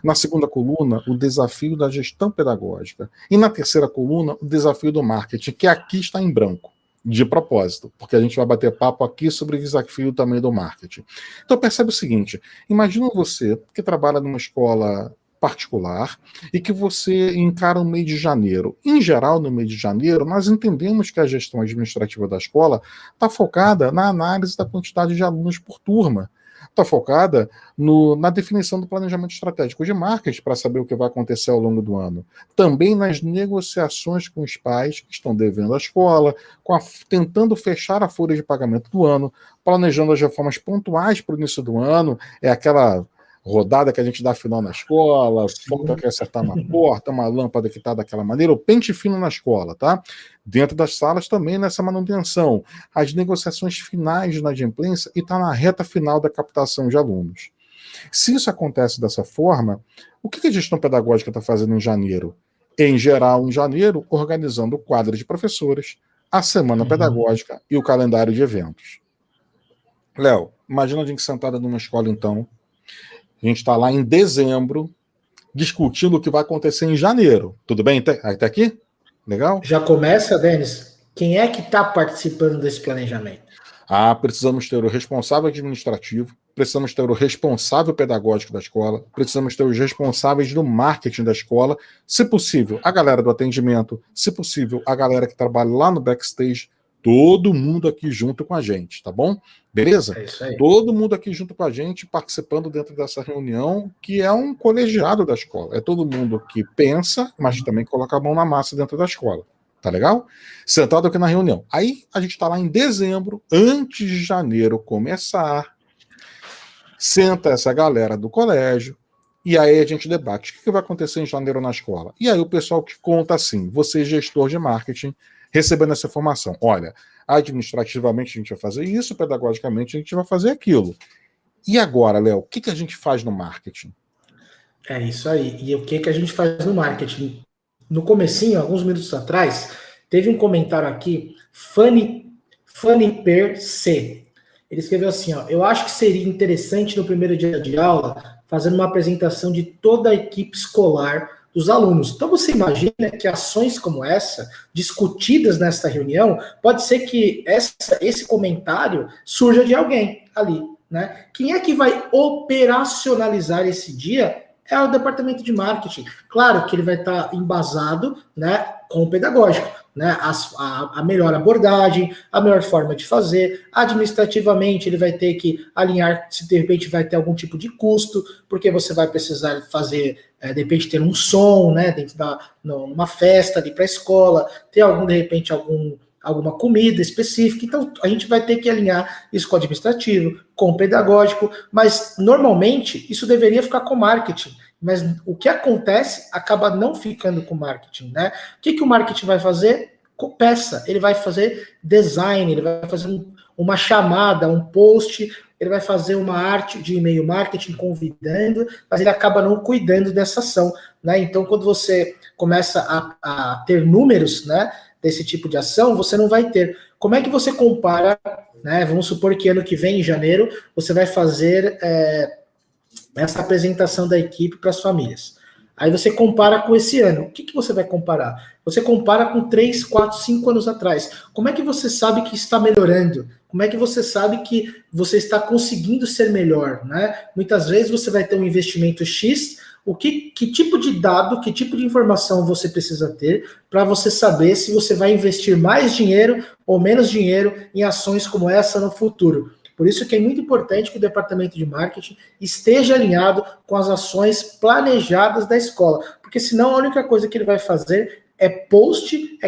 Na segunda coluna, o desafio da gestão pedagógica. E na terceira coluna, o desafio do marketing, que aqui está em branco, de propósito, porque a gente vai bater papo aqui sobre o desafio também do marketing. Então percebe o seguinte, imagina você que trabalha numa escola particular e que você encara o mês de janeiro. Em geral, no mês de janeiro, nós entendemos que a gestão administrativa da escola está focada na análise da quantidade de alunos por turma. Está focada na definição do planejamento estratégico de marketing para saber o que vai acontecer ao longo do ano. Também nas negociações com os pais que estão devendo à escola, tentando fechar a folha de pagamento do ano, planejando as reformas pontuais para o início do ano, é aquela rodada que a gente dá final na escola, falta que acertar na porta, uma lâmpada que está daquela maneira, o pente fino na escola, tá? Dentro das salas também nessa manutenção. As negociações finais de inadimplência e está na reta final da captação de alunos. Se isso acontece dessa forma, o que a gestão pedagógica está fazendo em janeiro? Em geral, em janeiro, organizando o quadro de professores, a semana pedagógica e o calendário de eventos. Léo, imagina a gente sentada numa escola, então, a gente está lá em dezembro, discutindo o que vai acontecer em janeiro. Tudo bem até aqui? Legal? Já começa, Denis? Quem é que está participando desse planejamento? Precisamos ter o responsável administrativo, precisamos ter o responsável pedagógico da escola, precisamos ter os responsáveis do marketing da escola, se possível, a galera do atendimento, se possível, a galera que trabalha lá no backstage, todo mundo aqui junto com a gente, tá bom? Beleza? É isso aí. Todo mundo aqui junto com a gente, participando dentro dessa reunião, que é um colegiado da escola. É todo mundo que pensa, mas também coloca a mão na massa dentro da escola. Tá legal? Sentado aqui na reunião. Aí a gente tá lá em dezembro, antes de janeiro começar. Senta essa galera do colégio, E aí a gente debate, o que vai acontecer em janeiro na escola? E aí o pessoal que conta assim, você gestor de marketing, recebendo essa informação, olha, administrativamente a gente vai fazer isso, pedagogicamente a gente vai fazer aquilo. E agora, Léo, o que a gente faz no marketing? É isso aí. E o que que a gente faz no marketing? No comecinho, alguns minutos atrás, teve um comentário aqui, Fanny Per C. Ele escreveu assim, ó, eu acho que seria interessante no primeiro dia de aula fazer uma apresentação de toda a equipe escolar dos alunos. Então você imagina que ações como essa, discutidas nessa reunião, pode ser que esse comentário surja de alguém ali, né? Quem é que vai operacionalizar esse dia é o departamento de marketing. Claro que ele vai estar embasado, né, com o pedagógico, né, a melhor abordagem, a melhor forma de fazer. Administrativamente, ele vai ter que alinhar se de repente vai ter algum tipo de custo, porque você vai precisar fazer, de repente, ter um som, né, dentro numa festa ali para a escola, ter de repente, alguma comida específica. Então, a gente vai ter que alinhar isso com o administrativo, com o pedagógico, mas normalmente isso deveria ficar com o marketing. Mas o que acontece acaba não ficando com o marketing, né? O que o marketing vai fazer? Peça, ele vai fazer design, ele vai fazer uma chamada, um post, ele vai fazer uma arte de e-mail marketing convidando, mas ele acaba não cuidando dessa ação, né? Então, quando você começa a ter números, né, desse tipo de ação, você não vai ter. Como é que você compara, né? Vamos supor que ano que vem, em janeiro, você vai fazer essa apresentação da equipe para as famílias. Aí você compara com esse ano. O que você vai comparar? Você compara com 3, 4, 5 anos atrás. Como é que você sabe que está melhorando? Como é que você sabe que você está conseguindo ser melhor, né? Muitas vezes você vai ter um investimento X, que tipo de dado, que tipo de informação você precisa ter para você saber se você vai investir mais dinheiro ou menos dinheiro em ações como essa no futuro. Por isso que é muito importante que o departamento de marketing esteja alinhado com as ações planejadas da escola, porque senão a única coisa que ele vai fazer é post,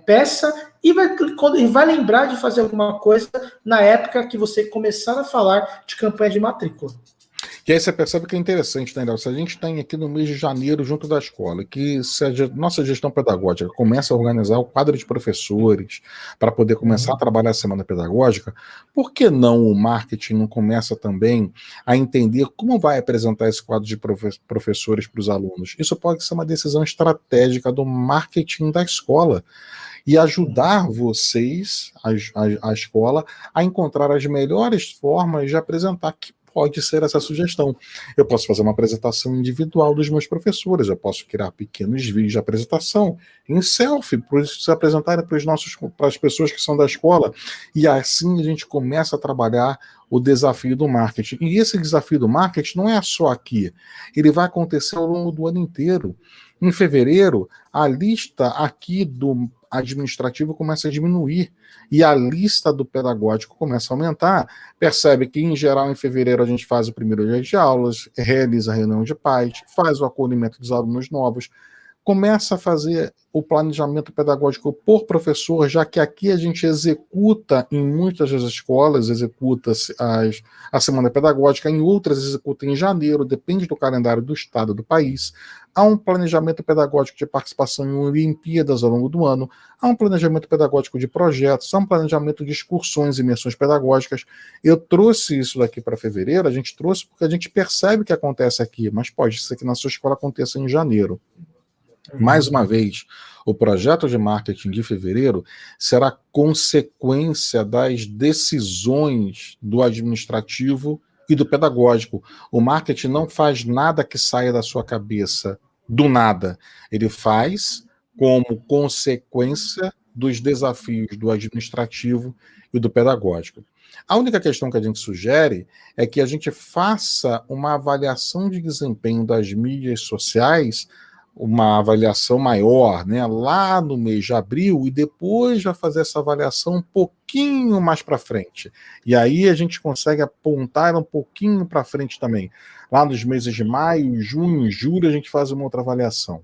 peça, e vai lembrar de fazer alguma coisa na época que você começar a falar de campanha de matrícula. E aí você percebe que é interessante, né, Léo? Se a gente tem aqui no mês de janeiro junto da escola, que se a nossa gestão pedagógica começa a organizar o quadro de professores para poder começar a trabalhar a semana pedagógica, por que não o marketing não começa também a entender como vai apresentar esse quadro de professores para os alunos? Isso pode ser uma decisão estratégica do marketing da escola e ajudar vocês, a escola, a encontrar as melhores formas de apresentar, que pode ser essa sugestão. Eu posso fazer uma apresentação individual dos meus professores, eu posso criar pequenos vídeos de apresentação em selfie, para se apresentarem para as pessoas que são da escola, e assim a gente começa a trabalhar o desafio do marketing. E esse desafio do marketing não é só aqui, ele vai acontecer ao longo do ano inteiro. Em fevereiro, a lista aqui do administrativo começa a diminuir e a lista do pedagógico começa a aumentar. Percebe que, em geral, em fevereiro a gente faz o primeiro dia de aulas, realiza a reunião de pais, faz o acolhimento dos alunos novos, começa a fazer o planejamento pedagógico por professor, já que aqui a gente executa, em muitas das escolas, executa-se a semana pedagógica, em outras executa em janeiro, depende do calendário do estado do país. Há um planejamento pedagógico de participação em Olimpíadas ao longo do ano, há um planejamento pedagógico de projetos, há um planejamento de excursões e imersões pedagógicas. Eu trouxe isso daqui para fevereiro, a gente trouxe porque a gente percebe que acontece aqui, mas pode ser que na sua escola aconteça em janeiro. Mais uma vez, o projeto de marketing de fevereiro será consequência das decisões do administrativo e do pedagógico. O marketing não faz nada que saia da sua cabeça do nada. Ele faz como consequência dos desafios do administrativo e do pedagógico. A única questão que a gente sugere é que a gente faça uma avaliação de desempenho das mídias sociais, uma avaliação maior, né, lá no mês de abril, e depois vai fazer essa avaliação um pouquinho mais para frente. E aí a gente consegue apontar um pouquinho para frente também. Lá nos meses de maio, junho, julho, a gente faz uma outra avaliação.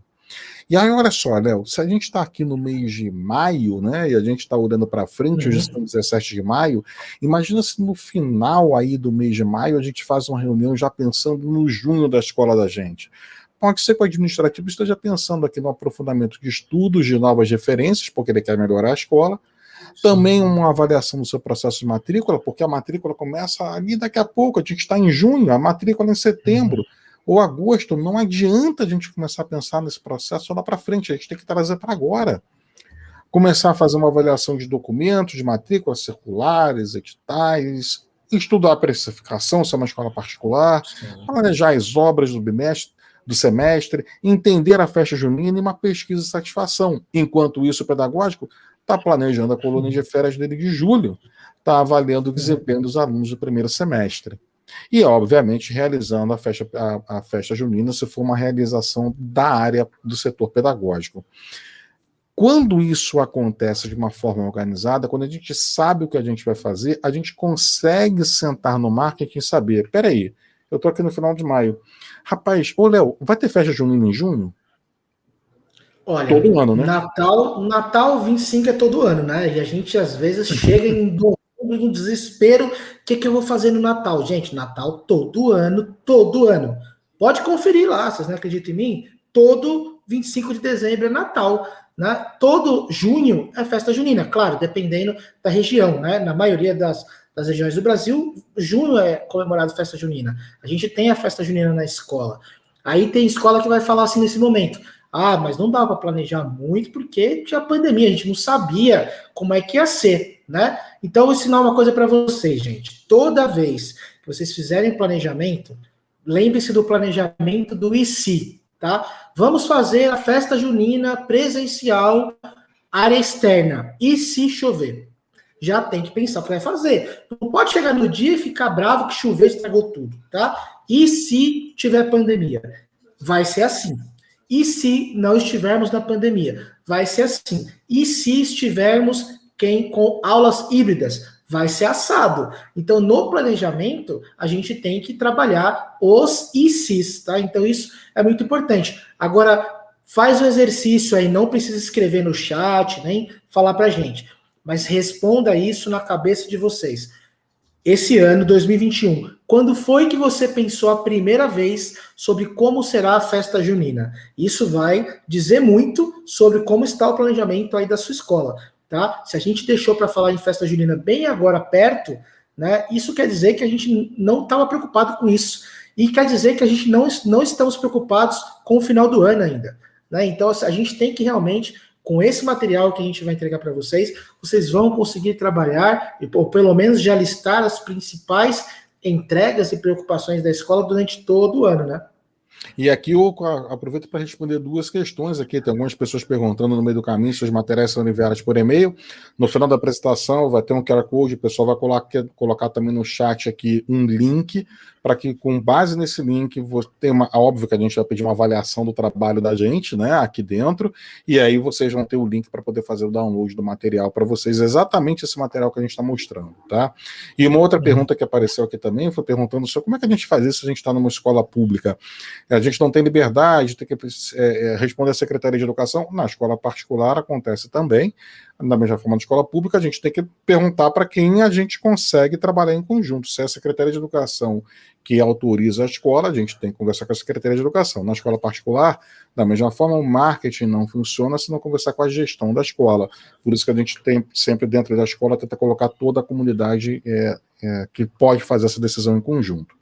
E aí, olha só, Léo, se a gente está aqui no mês de maio, né, e a gente está olhando para frente, hoje estamos 17 de maio, imagina se no final aí do mês de maio a gente faz uma reunião já pensando no junho da escola da gente. Pode ser que o administrativo esteja pensando aqui no aprofundamento de estudos, de novas referências, porque ele quer melhorar a escola, também uma avaliação do seu processo de matrícula, porque a matrícula começa ali daqui a pouco, a gente está em junho, a matrícula é em setembro, ou agosto, não adianta a gente começar a pensar nesse processo lá para frente, a gente tem que trazer para agora. Começar a fazer uma avaliação de documentos, de matrículas circulares, editais, estudar a precificação, se é uma escola particular, planejar as obras do semestre, entender a festa junina e uma pesquisa de satisfação. Enquanto isso, o pedagógico está planejando a colônia de férias dele de julho, está avaliando o desempenho dos alunos do primeiro semestre. E, obviamente, realizando a festa junina, se for uma realização da área do setor pedagógico. Quando isso acontece de uma forma organizada, quando a gente sabe o que a gente vai fazer, a gente consegue sentar no marketing e saber, peraí, eu estou aqui no final de maio. Rapaz, ô Léo, vai ter festa junina em junho? Olha, todo ano, né? Natal 25 é todo ano, né? E a gente às vezes chega em no desespero. O que eu vou fazer no Natal? Gente, Natal todo ano, todo ano. Pode conferir lá, vocês não acreditam em mim? Todo 25 de dezembro é Natal, né? Todo junho é festa junina, claro, dependendo da região, né? Na maioria das regiões do Brasil, junho é comemorado festa junina. A gente tem a festa junina na escola. Aí tem escola que vai falar assim nesse momento: ah, mas não dá para planejar muito porque tinha pandemia, a gente não sabia como é que ia ser, né? Então, eu vou ensinar uma coisa para vocês, gente. Toda vez que vocês fizerem planejamento, lembre-se do planejamento do e se, tá? Vamos fazer a festa junina presencial, área externa. E se chover? Já tem que pensar o que vai fazer. Não pode chegar no dia e ficar bravo que choveu e estragou tudo, tá? E se tiver pandemia? Vai ser assim. E se não estivermos na pandemia? Vai ser assim. E se estivermos com aulas híbridas? Vai ser assado. Então, no planejamento, a gente tem que trabalhar os e se's, tá? Então, isso é muito importante. Agora, faz o exercício aí, não precisa escrever no chat, nem falar pra gente, mas responda isso na cabeça de vocês. Esse ano, 2021, quando foi que você pensou a primeira vez sobre como será a festa junina? Isso vai dizer muito sobre como está o planejamento aí da sua escola, tá? Se a gente deixou para falar em festa junina bem agora perto, né? Isso quer dizer que a gente não estava preocupado com isso. E quer dizer que a gente não estamos preocupados com o final do ano ainda, né? Então, a gente tem que realmente, com esse material que a gente vai entregar para vocês, vocês vão conseguir trabalhar, ou pelo menos já listar as principais entregas e preocupações da escola durante todo o ano, né? E aqui eu aproveito para responder duas questões aqui. Tem algumas pessoas perguntando no meio do caminho se os materiais são enviados por e-mail. No final da apresentação vai ter um QR Code, o pessoal vai colocar também no chat aqui um link para que, com base nesse link, tem óbvio que a gente vai pedir uma avaliação do trabalho da gente, né, aqui dentro, e aí vocês vão ter o link para poder fazer o download do material para vocês, exatamente esse material que a gente está mostrando, tá? E uma outra pergunta que apareceu aqui também foi perguntando sobre como é que a gente faz isso se a gente está numa escola pública. A gente não tem liberdade, tem que responder à Secretaria de Educação. Na escola particular acontece também, da mesma forma na escola pública, a gente tem que perguntar para quem a gente consegue trabalhar em conjunto. Se é a Secretaria de Educação que autoriza a escola, a gente tem que conversar com a Secretaria de Educação. Na escola particular, da mesma forma, o marketing não funciona se não conversar com a gestão da escola. Por isso que a gente tem sempre dentro da escola, tenta colocar toda a comunidade que pode fazer essa decisão em conjunto.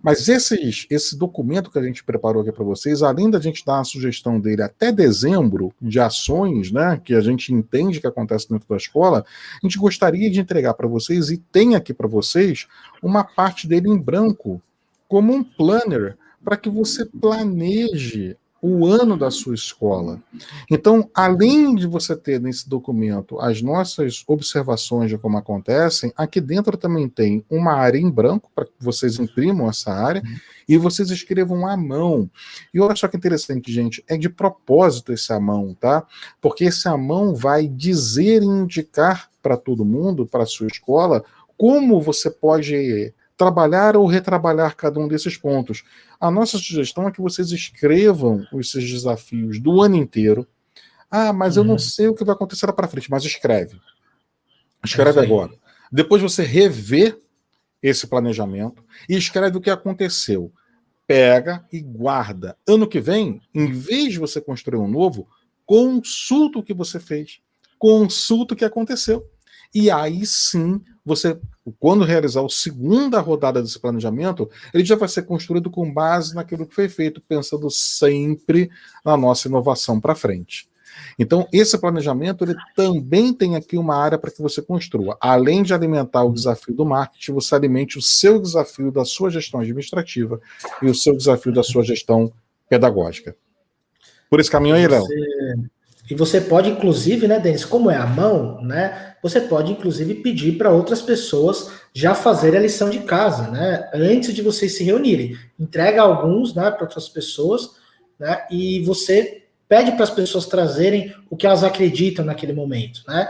Mas esse documento que a gente preparou aqui para vocês, além da gente dar a sugestão dele até dezembro, de ações, né, que a gente entende que acontece dentro da escola, a gente gostaria de entregar para vocês, e tem aqui para vocês, uma parte dele em branco, como um planner, para que você planeje o ano da sua escola. Então, além de você ter nesse documento as nossas observações de como acontecem, aqui dentro também tem uma área em branco para que vocês imprimam essa área e vocês escrevam à mão. E olha só que interessante, gente, é de propósito esse à mão, tá? Porque esse à mão vai dizer e indicar para todo mundo, para a sua escola, como você pode trabalhar ou retrabalhar cada um desses pontos. A nossa sugestão é que vocês escrevam esses desafios do ano inteiro. Ah, mas eu não sei o que vai acontecer lá para frente, mas escreve. Escreve agora. Depois você revê esse planejamento e escreve o que aconteceu. Pega e guarda. Ano que vem, em vez de você construir um novo, consulta o que você fez. Consulta o que aconteceu. E aí sim, você, quando realizar a segunda rodada desse planejamento, ele já vai ser construído com base naquilo que foi feito, pensando sempre na nossa inovação para frente. Então, esse planejamento ele também tem aqui uma área para que você construa. Além de alimentar o desafio do marketing, você alimente o seu desafio da sua gestão administrativa e o seu desafio da sua gestão pedagógica. Por esse caminho aí, Léo. E você pode, inclusive, né, Denis, como é à mão, né, você pode, inclusive, pedir para outras pessoas já fazerem a lição de casa, né, antes de vocês se reunirem. Entrega alguns, né, para outras pessoas, né, e você pede para as pessoas trazerem o que elas acreditam naquele momento, né.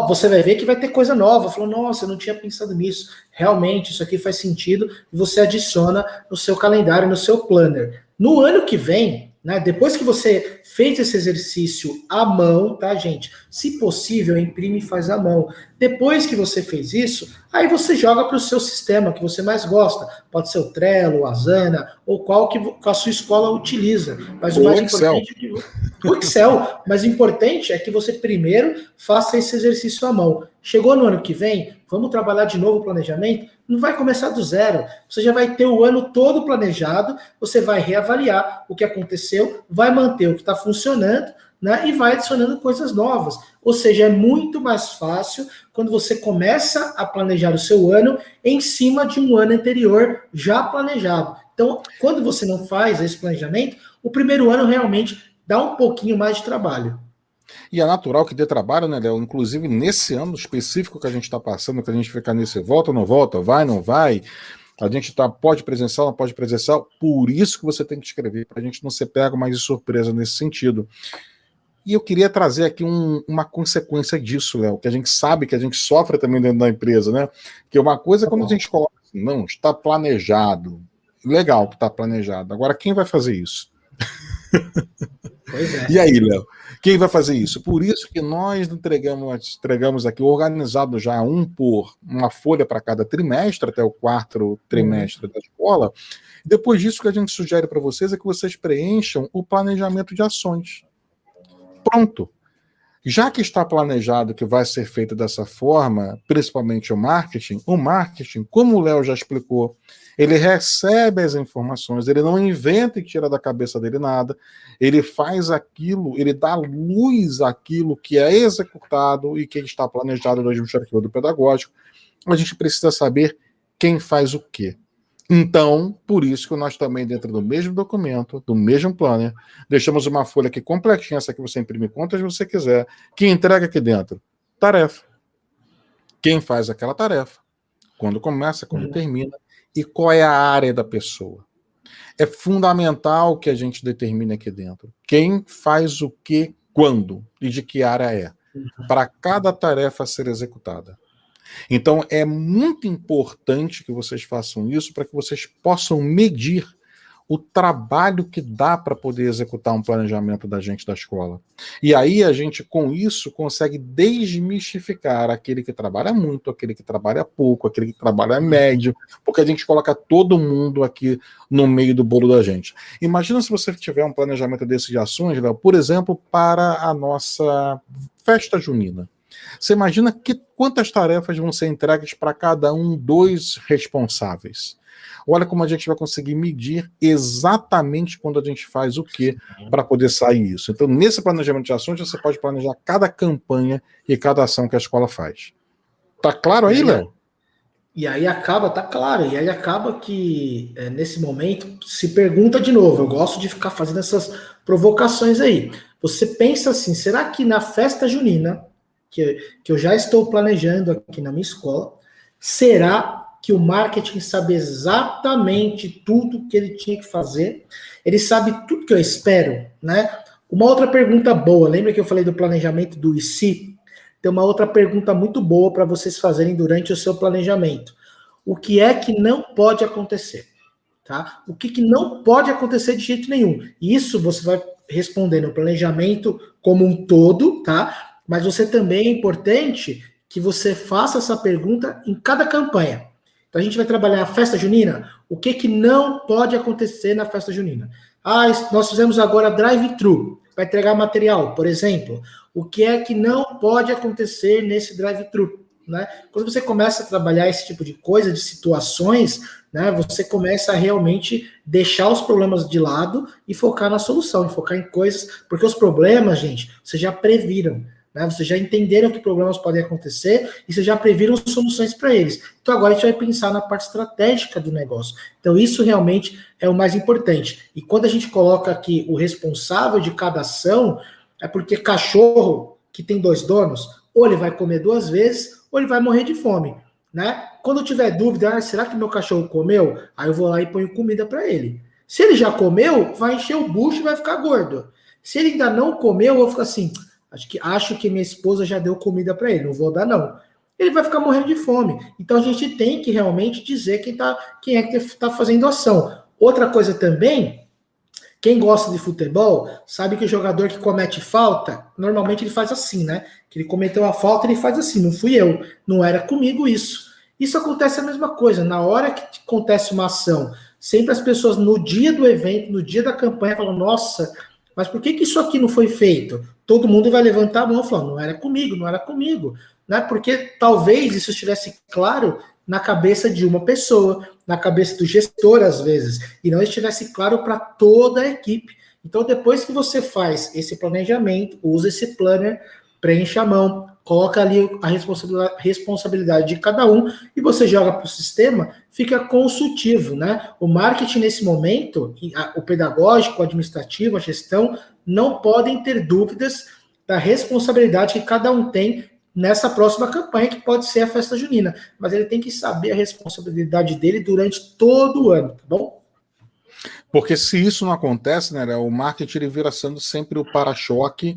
Você vai ver que vai ter coisa nova. Falou, nossa, eu não tinha pensado nisso. Realmente, isso aqui faz sentido. E você adiciona no seu calendário, no seu planner. No ano que vem, né, depois que você fez esse exercício à mão, tá, gente? Se possível, imprime e faz à mão. Depois que você fez isso, aí você joga para o seu sistema que você mais gosta. Pode ser o Trello, o Asana, ou qual que a sua escola utiliza. Mas o mais importante é que o Excel. Mas o importante é que você primeiro faça esse exercício à mão. Chegou no ano que vem, vamos trabalhar de novo o planejamento? Não vai começar do zero. Você já vai ter o ano todo planejado, você vai reavaliar o que aconteceu, vai manter o que está funcionando, né, e vai adicionando coisas novas. Ou seja, é muito mais fácil quando você começa a planejar o seu ano em cima de um ano anterior já planejado. Então, quando você não faz esse planejamento, o primeiro ano realmente dá um pouquinho mais de trabalho. E é natural que dê trabalho, né, Léo? Inclusive, nesse ano específico que a gente está passando, que a gente fica nesse volta ou não volta, vai, não vai, a gente pode presencial, não pode presencial, por isso que você tem que escrever, para a gente não ser pego mais de surpresa nesse sentido. E eu queria trazer aqui uma consequência disso, Léo, que a gente sabe que a gente sofre também dentro da empresa, né? Que uma coisa é quando a gente coloca assim, não, está planejado. Legal que está planejado. Agora, quem vai fazer isso? Pois é. E aí, Léo? Quem vai fazer isso? Por isso que nós entregamos aqui, organizado já uma folha para cada trimestre, até o 4º trimestre da escola. Depois disso, o que a gente sugere para vocês é que vocês preencham o planejamento de ações. Pronto. Já que está planejado que vai ser feito dessa forma, principalmente o marketing, como o Léo já explicou, ele recebe as informações, ele não inventa e tira da cabeça dele nada, ele faz aquilo, ele dá luz àquilo que é executado e que está planejado no administrativo do pedagógico. A gente precisa saber quem faz o quê. Então, por isso que nós também, dentro do mesmo documento, do mesmo planner, deixamos uma folha aqui completinha, essa que você imprime quantas você quiser, que entrega aqui dentro. Tarefa. Quem faz aquela tarefa? Quando começa, quando termina, e qual é a área da pessoa. É fundamental que a gente determine aqui dentro quem faz o que, quando e de que área é, para cada tarefa ser executada. Então, é muito importante que vocês façam isso para que vocês possam medir o trabalho que dá para poder executar um planejamento da gente da escola. E aí a gente, com isso, consegue desmistificar aquele que trabalha muito, aquele que trabalha pouco, aquele que trabalha médio, porque a gente coloca todo mundo aqui no meio do bolo da gente. Imagina se você tiver um planejamento desses de ações, Léo, por exemplo, para a nossa festa junina. Você imagina quantas tarefas vão ser entregues para cada 2 responsáveis. Olha como a gente vai conseguir medir exatamente quando a gente faz o que para poder sair isso. Então, nesse planejamento de ações, você pode planejar cada campanha e cada ação que a escola faz. Tá claro aí, Léo? E aí acaba, tá claro, e aí acaba que nesse momento se pergunta de novo, eu gosto de ficar fazendo essas provocações aí. Você pensa assim, será que na festa junina, que eu já estou planejando aqui na minha escola, será que o marketing sabe exatamente tudo que ele tinha que fazer? Ele sabe tudo que eu espero, né? Uma outra pergunta boa, lembra que eu falei do planejamento do IC? Tem uma outra pergunta muito boa para vocês fazerem durante o seu planejamento. o que é que não pode acontecer. Tá? O que não pode acontecer de jeito nenhum. Isso você vai responder no planejamento como um todo, tá? Mas você também é importante que você faça essa pergunta em cada campanha. Então a gente vai trabalhar a festa junina. O que não pode acontecer na festa junina? Nós fizemos agora drive-thru para entregar material, por exemplo. O que é que não pode acontecer nesse drive-thru? Né? Quando você começa a trabalhar esse tipo de coisa, de situações, né, você começa a realmente deixar os problemas de lado e focar na solução, e focar em coisas, porque os problemas, gente, vocês já previram, né, vocês já entenderam que problemas podem acontecer e vocês já previram soluções para eles. Então agora a gente vai pensar na parte estratégica do negócio. Então isso realmente é o mais importante. E quando a gente coloca aqui o responsável de cada ação, é porque cachorro que tem 2 donos, ou ele vai comer 2 vezes, ou ele vai morrer de fome, né? Quando eu tiver dúvida, será que meu cachorro comeu? Aí eu vou lá e ponho comida para ele. Se ele já comeu, vai encher o bucho e vai ficar gordo. Se ele ainda não comeu, eu vou ficar assim, acho que minha esposa já deu comida para ele, não vou dar não. Ele vai ficar morrendo de fome. Então a gente tem que realmente dizer quem é que está fazendo ação. Outra coisa também, quem gosta de futebol sabe que o jogador que comete falta, normalmente ele faz assim, né? Que ele cometeu a falta, ele faz assim, não fui eu, não era comigo isso. Isso acontece a mesma coisa, na hora que acontece uma ação, sempre as pessoas no dia do evento, no dia da campanha, falam, nossa, mas por que isso aqui não foi feito? Todo mundo vai levantar a mão e falar, não era comigo, né? Porque talvez isso estivesse claro na cabeça de uma pessoa, na cabeça do gestor, às vezes, e não estivesse claro para toda a equipe. Então, depois que você faz esse planejamento, usa esse planner, preenche a mão, coloca ali a responsabilidade de cada um e você joga para o sistema, fica consultivo, né? O marketing, nesse momento, o pedagógico, o administrativo, a gestão, não podem ter dúvidas da responsabilidade que cada um tem nessa próxima campanha, que pode ser a festa junina. Mas ele tem que saber a responsabilidade dele durante todo o ano, tá bom? Porque se isso não acontece, né, o marketing ele vira sendo sempre o para-choque,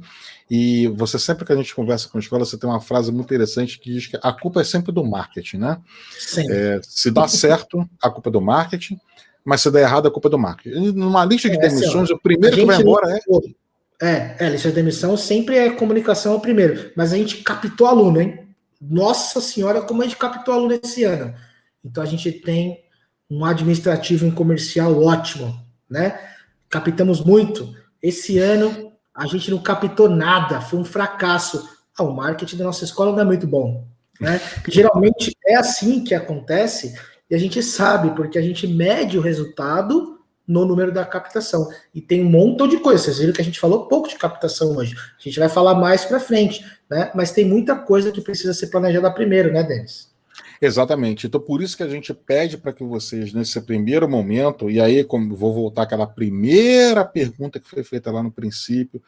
e você sempre que a gente conversa com a escola, você tem uma frase muito interessante que diz que a culpa é sempre do marketing, né? Se dá certo, a culpa é do marketing, mas se der errado, a culpa é do marketing. E numa lista de demissões, o primeiro que vai embora lista de demissão sempre é comunicação ao primeiro, mas a gente captou aluno, hein? Nossa senhora, como a gente captou aluno esse ano. Então a gente tem um administrativo em comercial ótimo, né? Captamos muito. Esse ano a gente não captou nada, foi um fracasso. O marketing da nossa escola não é muito bom, né? Geralmente é assim que acontece e a gente sabe, porque a gente mede o resultado no número da captação. E tem um montão de coisa. Vocês viram que a gente falou pouco de captação hoje. A gente vai falar mais para frente, né? Mas tem muita coisa que precisa ser planejada primeiro, né, Denis? Exatamente. Então, por isso que a gente pede para que vocês, nesse primeiro momento, e aí, como vou voltar àquela primeira pergunta que foi feita lá no princípio,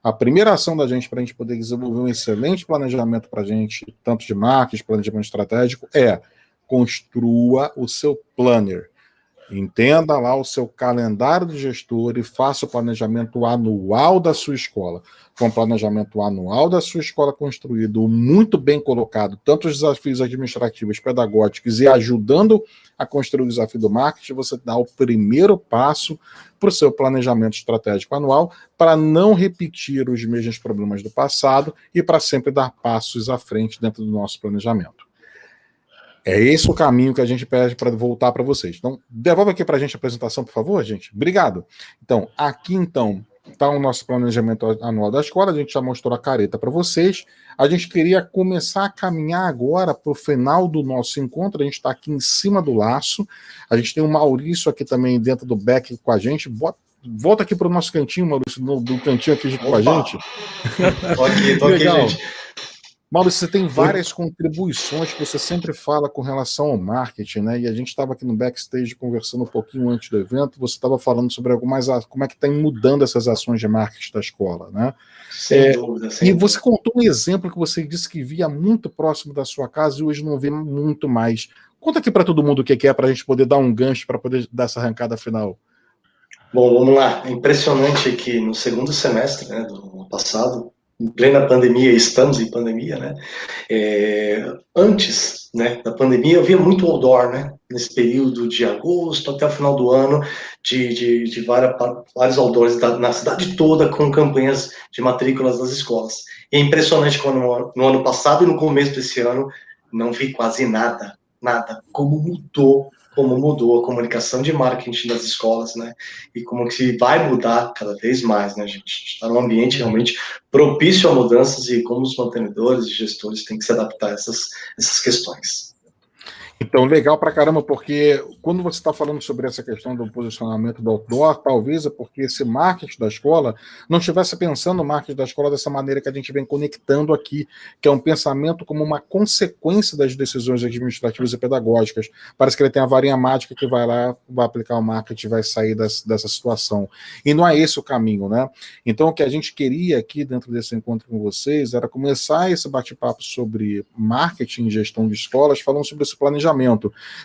a primeira ação da gente para a gente poder desenvolver um excelente planejamento para a gente, tanto de marketing, planejamento estratégico, é construa o seu planner. Entenda lá o seu calendário de gestor e faça o planejamento anual da sua escola. Com o planejamento anual da sua escola construído, muito bem colocado, tanto os desafios administrativos, pedagógicos e ajudando a construir o desafio do marketing, você dá o primeiro passo para o seu planejamento estratégico anual para não repetir os mesmos problemas do passado e para sempre dar passos à frente dentro do nosso planejamento. É esse o caminho que a gente pede para voltar para vocês. Então, devolve aqui para a gente a apresentação, por favor, gente. Obrigado. Então, aqui está o nosso planejamento anual da escola. A gente já mostrou a careta para vocês. A gente queria começar a caminhar agora para o final do nosso encontro. A gente está aqui em cima do laço. A gente tem o Maurício aqui também dentro do back com a gente. Volta aqui para o nosso cantinho, Maurício, do cantinho aqui junto com a gente. Tô aqui, gente. Maurício, você tem várias contribuições que você sempre fala com relação ao marketing, né? E a gente estava aqui no backstage conversando um pouquinho antes do evento, você estava falando sobre como é que está mudando essas ações de marketing da escola, né? Sem dúvida. E você contou um exemplo que você disse que via muito próximo da sua casa e hoje não vê muito mais. Conta aqui para todo mundo o que é para a gente poder dar um gancho para poder dar essa arrancada final. Bom, vamos lá. É impressionante que no segundo semestre, né, do ano passado, em plena pandemia, estamos em pandemia, né? Antes, né, da pandemia, eu via muito outdoor, né? Nesse período de agosto até o final do ano, de vários outdoors na cidade toda, com campanhas de matrículas das escolas. E é impressionante quando no ano passado e no começo desse ano, não vi quase nada, nada. Como mudou a comunicação de marketing das escolas, né? E como que vai mudar cada vez mais, né, gente? Está num ambiente realmente propício a mudanças e como os mantenedores e gestores têm que se adaptar a essas questões. Então, legal pra caramba, porque quando você está falando sobre essa questão do posicionamento do outdoor, talvez é porque esse marketing da escola não estivesse pensando o marketing da escola dessa maneira que a gente vem conectando aqui, que é um pensamento como uma consequência das decisões administrativas e pedagógicas. Parece que ele tem a varinha mágica que vai lá, vai aplicar o marketing e vai sair dessa situação. E não é esse o caminho, né? Então, o que a gente queria aqui dentro desse encontro com vocês era começar esse bate-papo sobre marketing e gestão de escolas, falando sobre esse planejamento.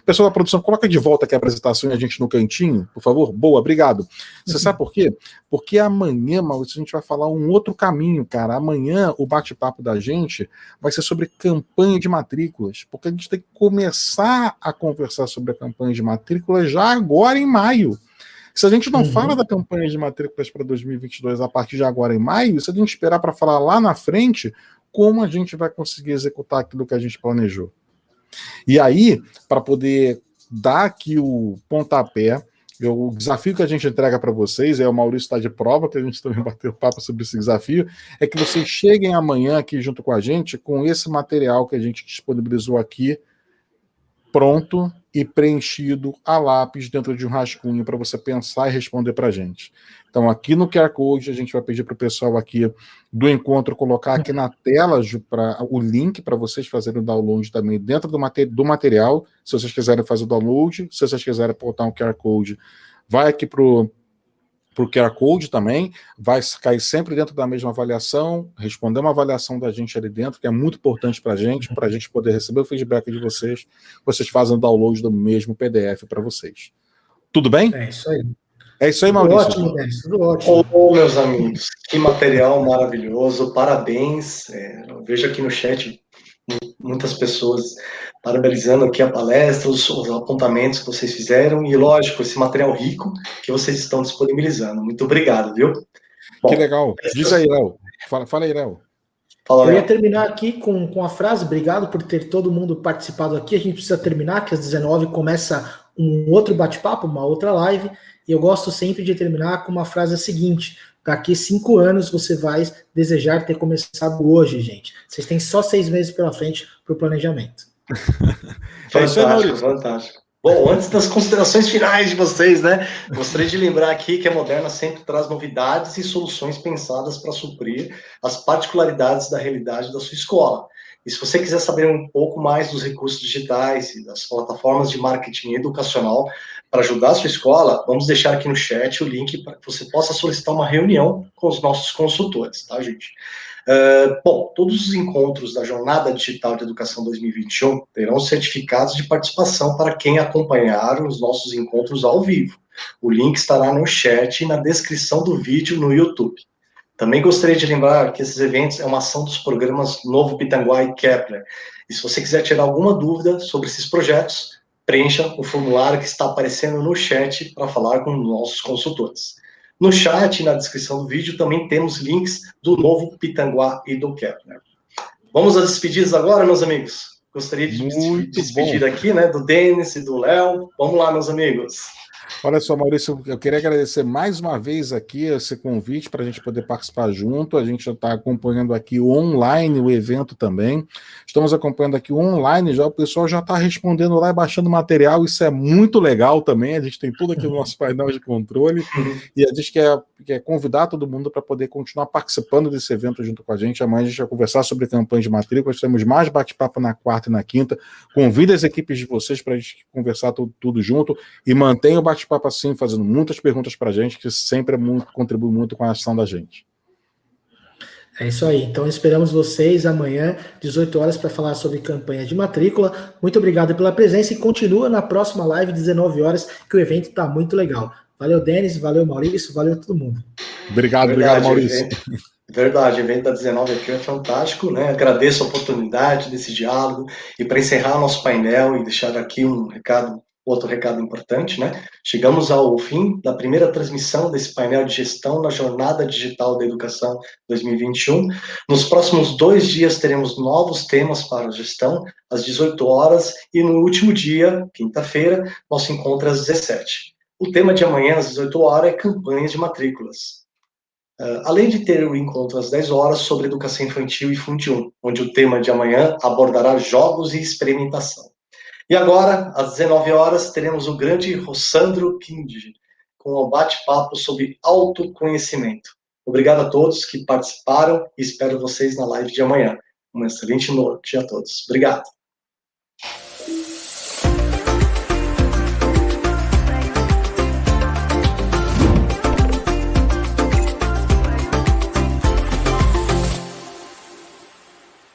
Pessoal da produção, coloca de volta aqui a apresentação e a gente no cantinho, por favor. Boa, obrigado. Você sabe por quê? Porque amanhã, Maurício, a gente vai falar um outro caminho, cara. Amanhã o bate-papo da gente vai ser sobre campanha de matrículas, porque a gente tem que começar a conversar sobre a campanha de matrículas já agora em maio. Se a gente não fala da campanha de matrículas para 2022 a partir de agora em maio, se a gente esperar para falar lá na frente, como a gente vai conseguir executar aquilo que a gente planejou? E aí, para poder dar aqui o pontapé, o desafio que a gente entrega para vocês, o Maurício está de prova, que a gente também bateu papo sobre esse desafio, é que vocês cheguem amanhã aqui junto com a gente com esse material que a gente disponibilizou aqui, pronto e preenchido a lápis dentro de um rascunho para você pensar e responder para a gente. Então, aqui no QR Code, a gente vai pedir para o pessoal aqui do encontro colocar aqui na tela o link para vocês fazerem o download também dentro do material, se vocês quiserem fazer o download, se vocês quiserem botar um QR Code, vai aqui para o QR Code também, vai cair sempre dentro da mesma avaliação, responder uma avaliação da gente ali dentro, que é muito importante para a gente poder receber o feedback de vocês, vocês fazem o download do mesmo PDF para vocês. Tudo bem? É isso aí. É isso aí, Maurício. Tudo ótimo, Denis, tudo ótimo. Meus amigos, que material maravilhoso, parabéns. Eu vejo aqui no chat muitas pessoas parabenizando aqui a palestra, os apontamentos que vocês fizeram e, lógico, esse material rico que vocês estão disponibilizando. Muito obrigado, viu? Bom, que legal. Diz aí, Léo. Fala aí, Léo. Eu ia terminar aqui com a frase, obrigado por ter todo mundo participado aqui. A gente precisa terminar, que às 19 começa um outro bate-papo, uma outra live, e eu gosto sempre de terminar com uma frase seguinte: daqui 5 anos você vai desejar ter começado hoje, gente. Vocês têm só 6 meses pela frente para o planejamento. Fantástico, fantástico. Bom, antes das considerações finais de vocês, né? Gostaria de lembrar aqui que a Moderna sempre traz novidades e soluções pensadas para suprir as particularidades da realidade da sua escola. E se você quiser saber um pouco mais dos recursos digitais e das plataformas de marketing educacional para ajudar a sua escola, vamos deixar aqui no chat o link para que você possa solicitar uma reunião com os nossos consultores, tá, gente? Bom, todos os encontros da Jornada Digital de Educação 2021 terão certificados de participação para quem acompanhar os nossos encontros ao vivo. O link estará no chat e na descrição do vídeo no YouTube. Também gostaria de lembrar que esses eventos é uma ação dos programas Novo Pitangua e Kepler. E se você quiser tirar alguma dúvida sobre esses projetos, preencha o formulário que está aparecendo no chat para falar com nossos consultores. No chat e na descrição do vídeo também temos links do Novo Pitangua e do Kepler. Vamos às despedidas agora, meus amigos? Gostaria de despedir aqui, né, do Denis e do Léo. Vamos lá, meus amigos. Olha só, Maurício, eu queria agradecer mais uma vez aqui esse convite para a gente poder participar junto. A gente já está acompanhando aqui online o evento também. Estamos acompanhando aqui online, já o pessoal já está respondendo lá e baixando material. Isso é muito legal também. A gente tem tudo aqui no nosso painel de controle e a gente quer convidar todo mundo para poder continuar participando desse evento junto com a gente. Amanhã a gente vai conversar sobre campanha de matrículas. Temos mais bate-papo na quarta e na quinta. Convido as equipes de vocês para a gente conversar tudo junto e mantenha o bate-papo assim, fazendo muitas perguntas para a gente, que sempre contribui muito com a ação da gente. É isso aí. Então esperamos vocês amanhã, 18 horas, para falar sobre campanha de matrícula. Muito obrigado pela presença e continua na próxima live, 19 horas, que o evento está muito legal. Valeu, Denis, valeu, Maurício, valeu todo mundo. Obrigado, Maurício. Verdade, o evento da 19 aqui é fantástico, né? Agradeço a oportunidade desse diálogo e para encerrar nosso painel e deixar aqui um recado, outro recado importante, né? Chegamos ao fim da primeira transmissão desse painel de gestão na Jornada Digital da Educação 2021. Nos próximos 2 dias teremos novos temas para a gestão, às 18 horas, e no último dia, quinta-feira, nosso encontro às 17. O tema de amanhã, às 18 horas, é campanhas de matrículas. Além de ter o encontro às 10 horas sobre educação infantil e Fund1, onde o tema de amanhã abordará jogos e experimentação. E agora, às 19 horas, teremos o grande Rossandro Kindig, com um bate-papo sobre autoconhecimento. Obrigado a todos que participaram e espero vocês na live de amanhã. Uma excelente noite a todos. Obrigado.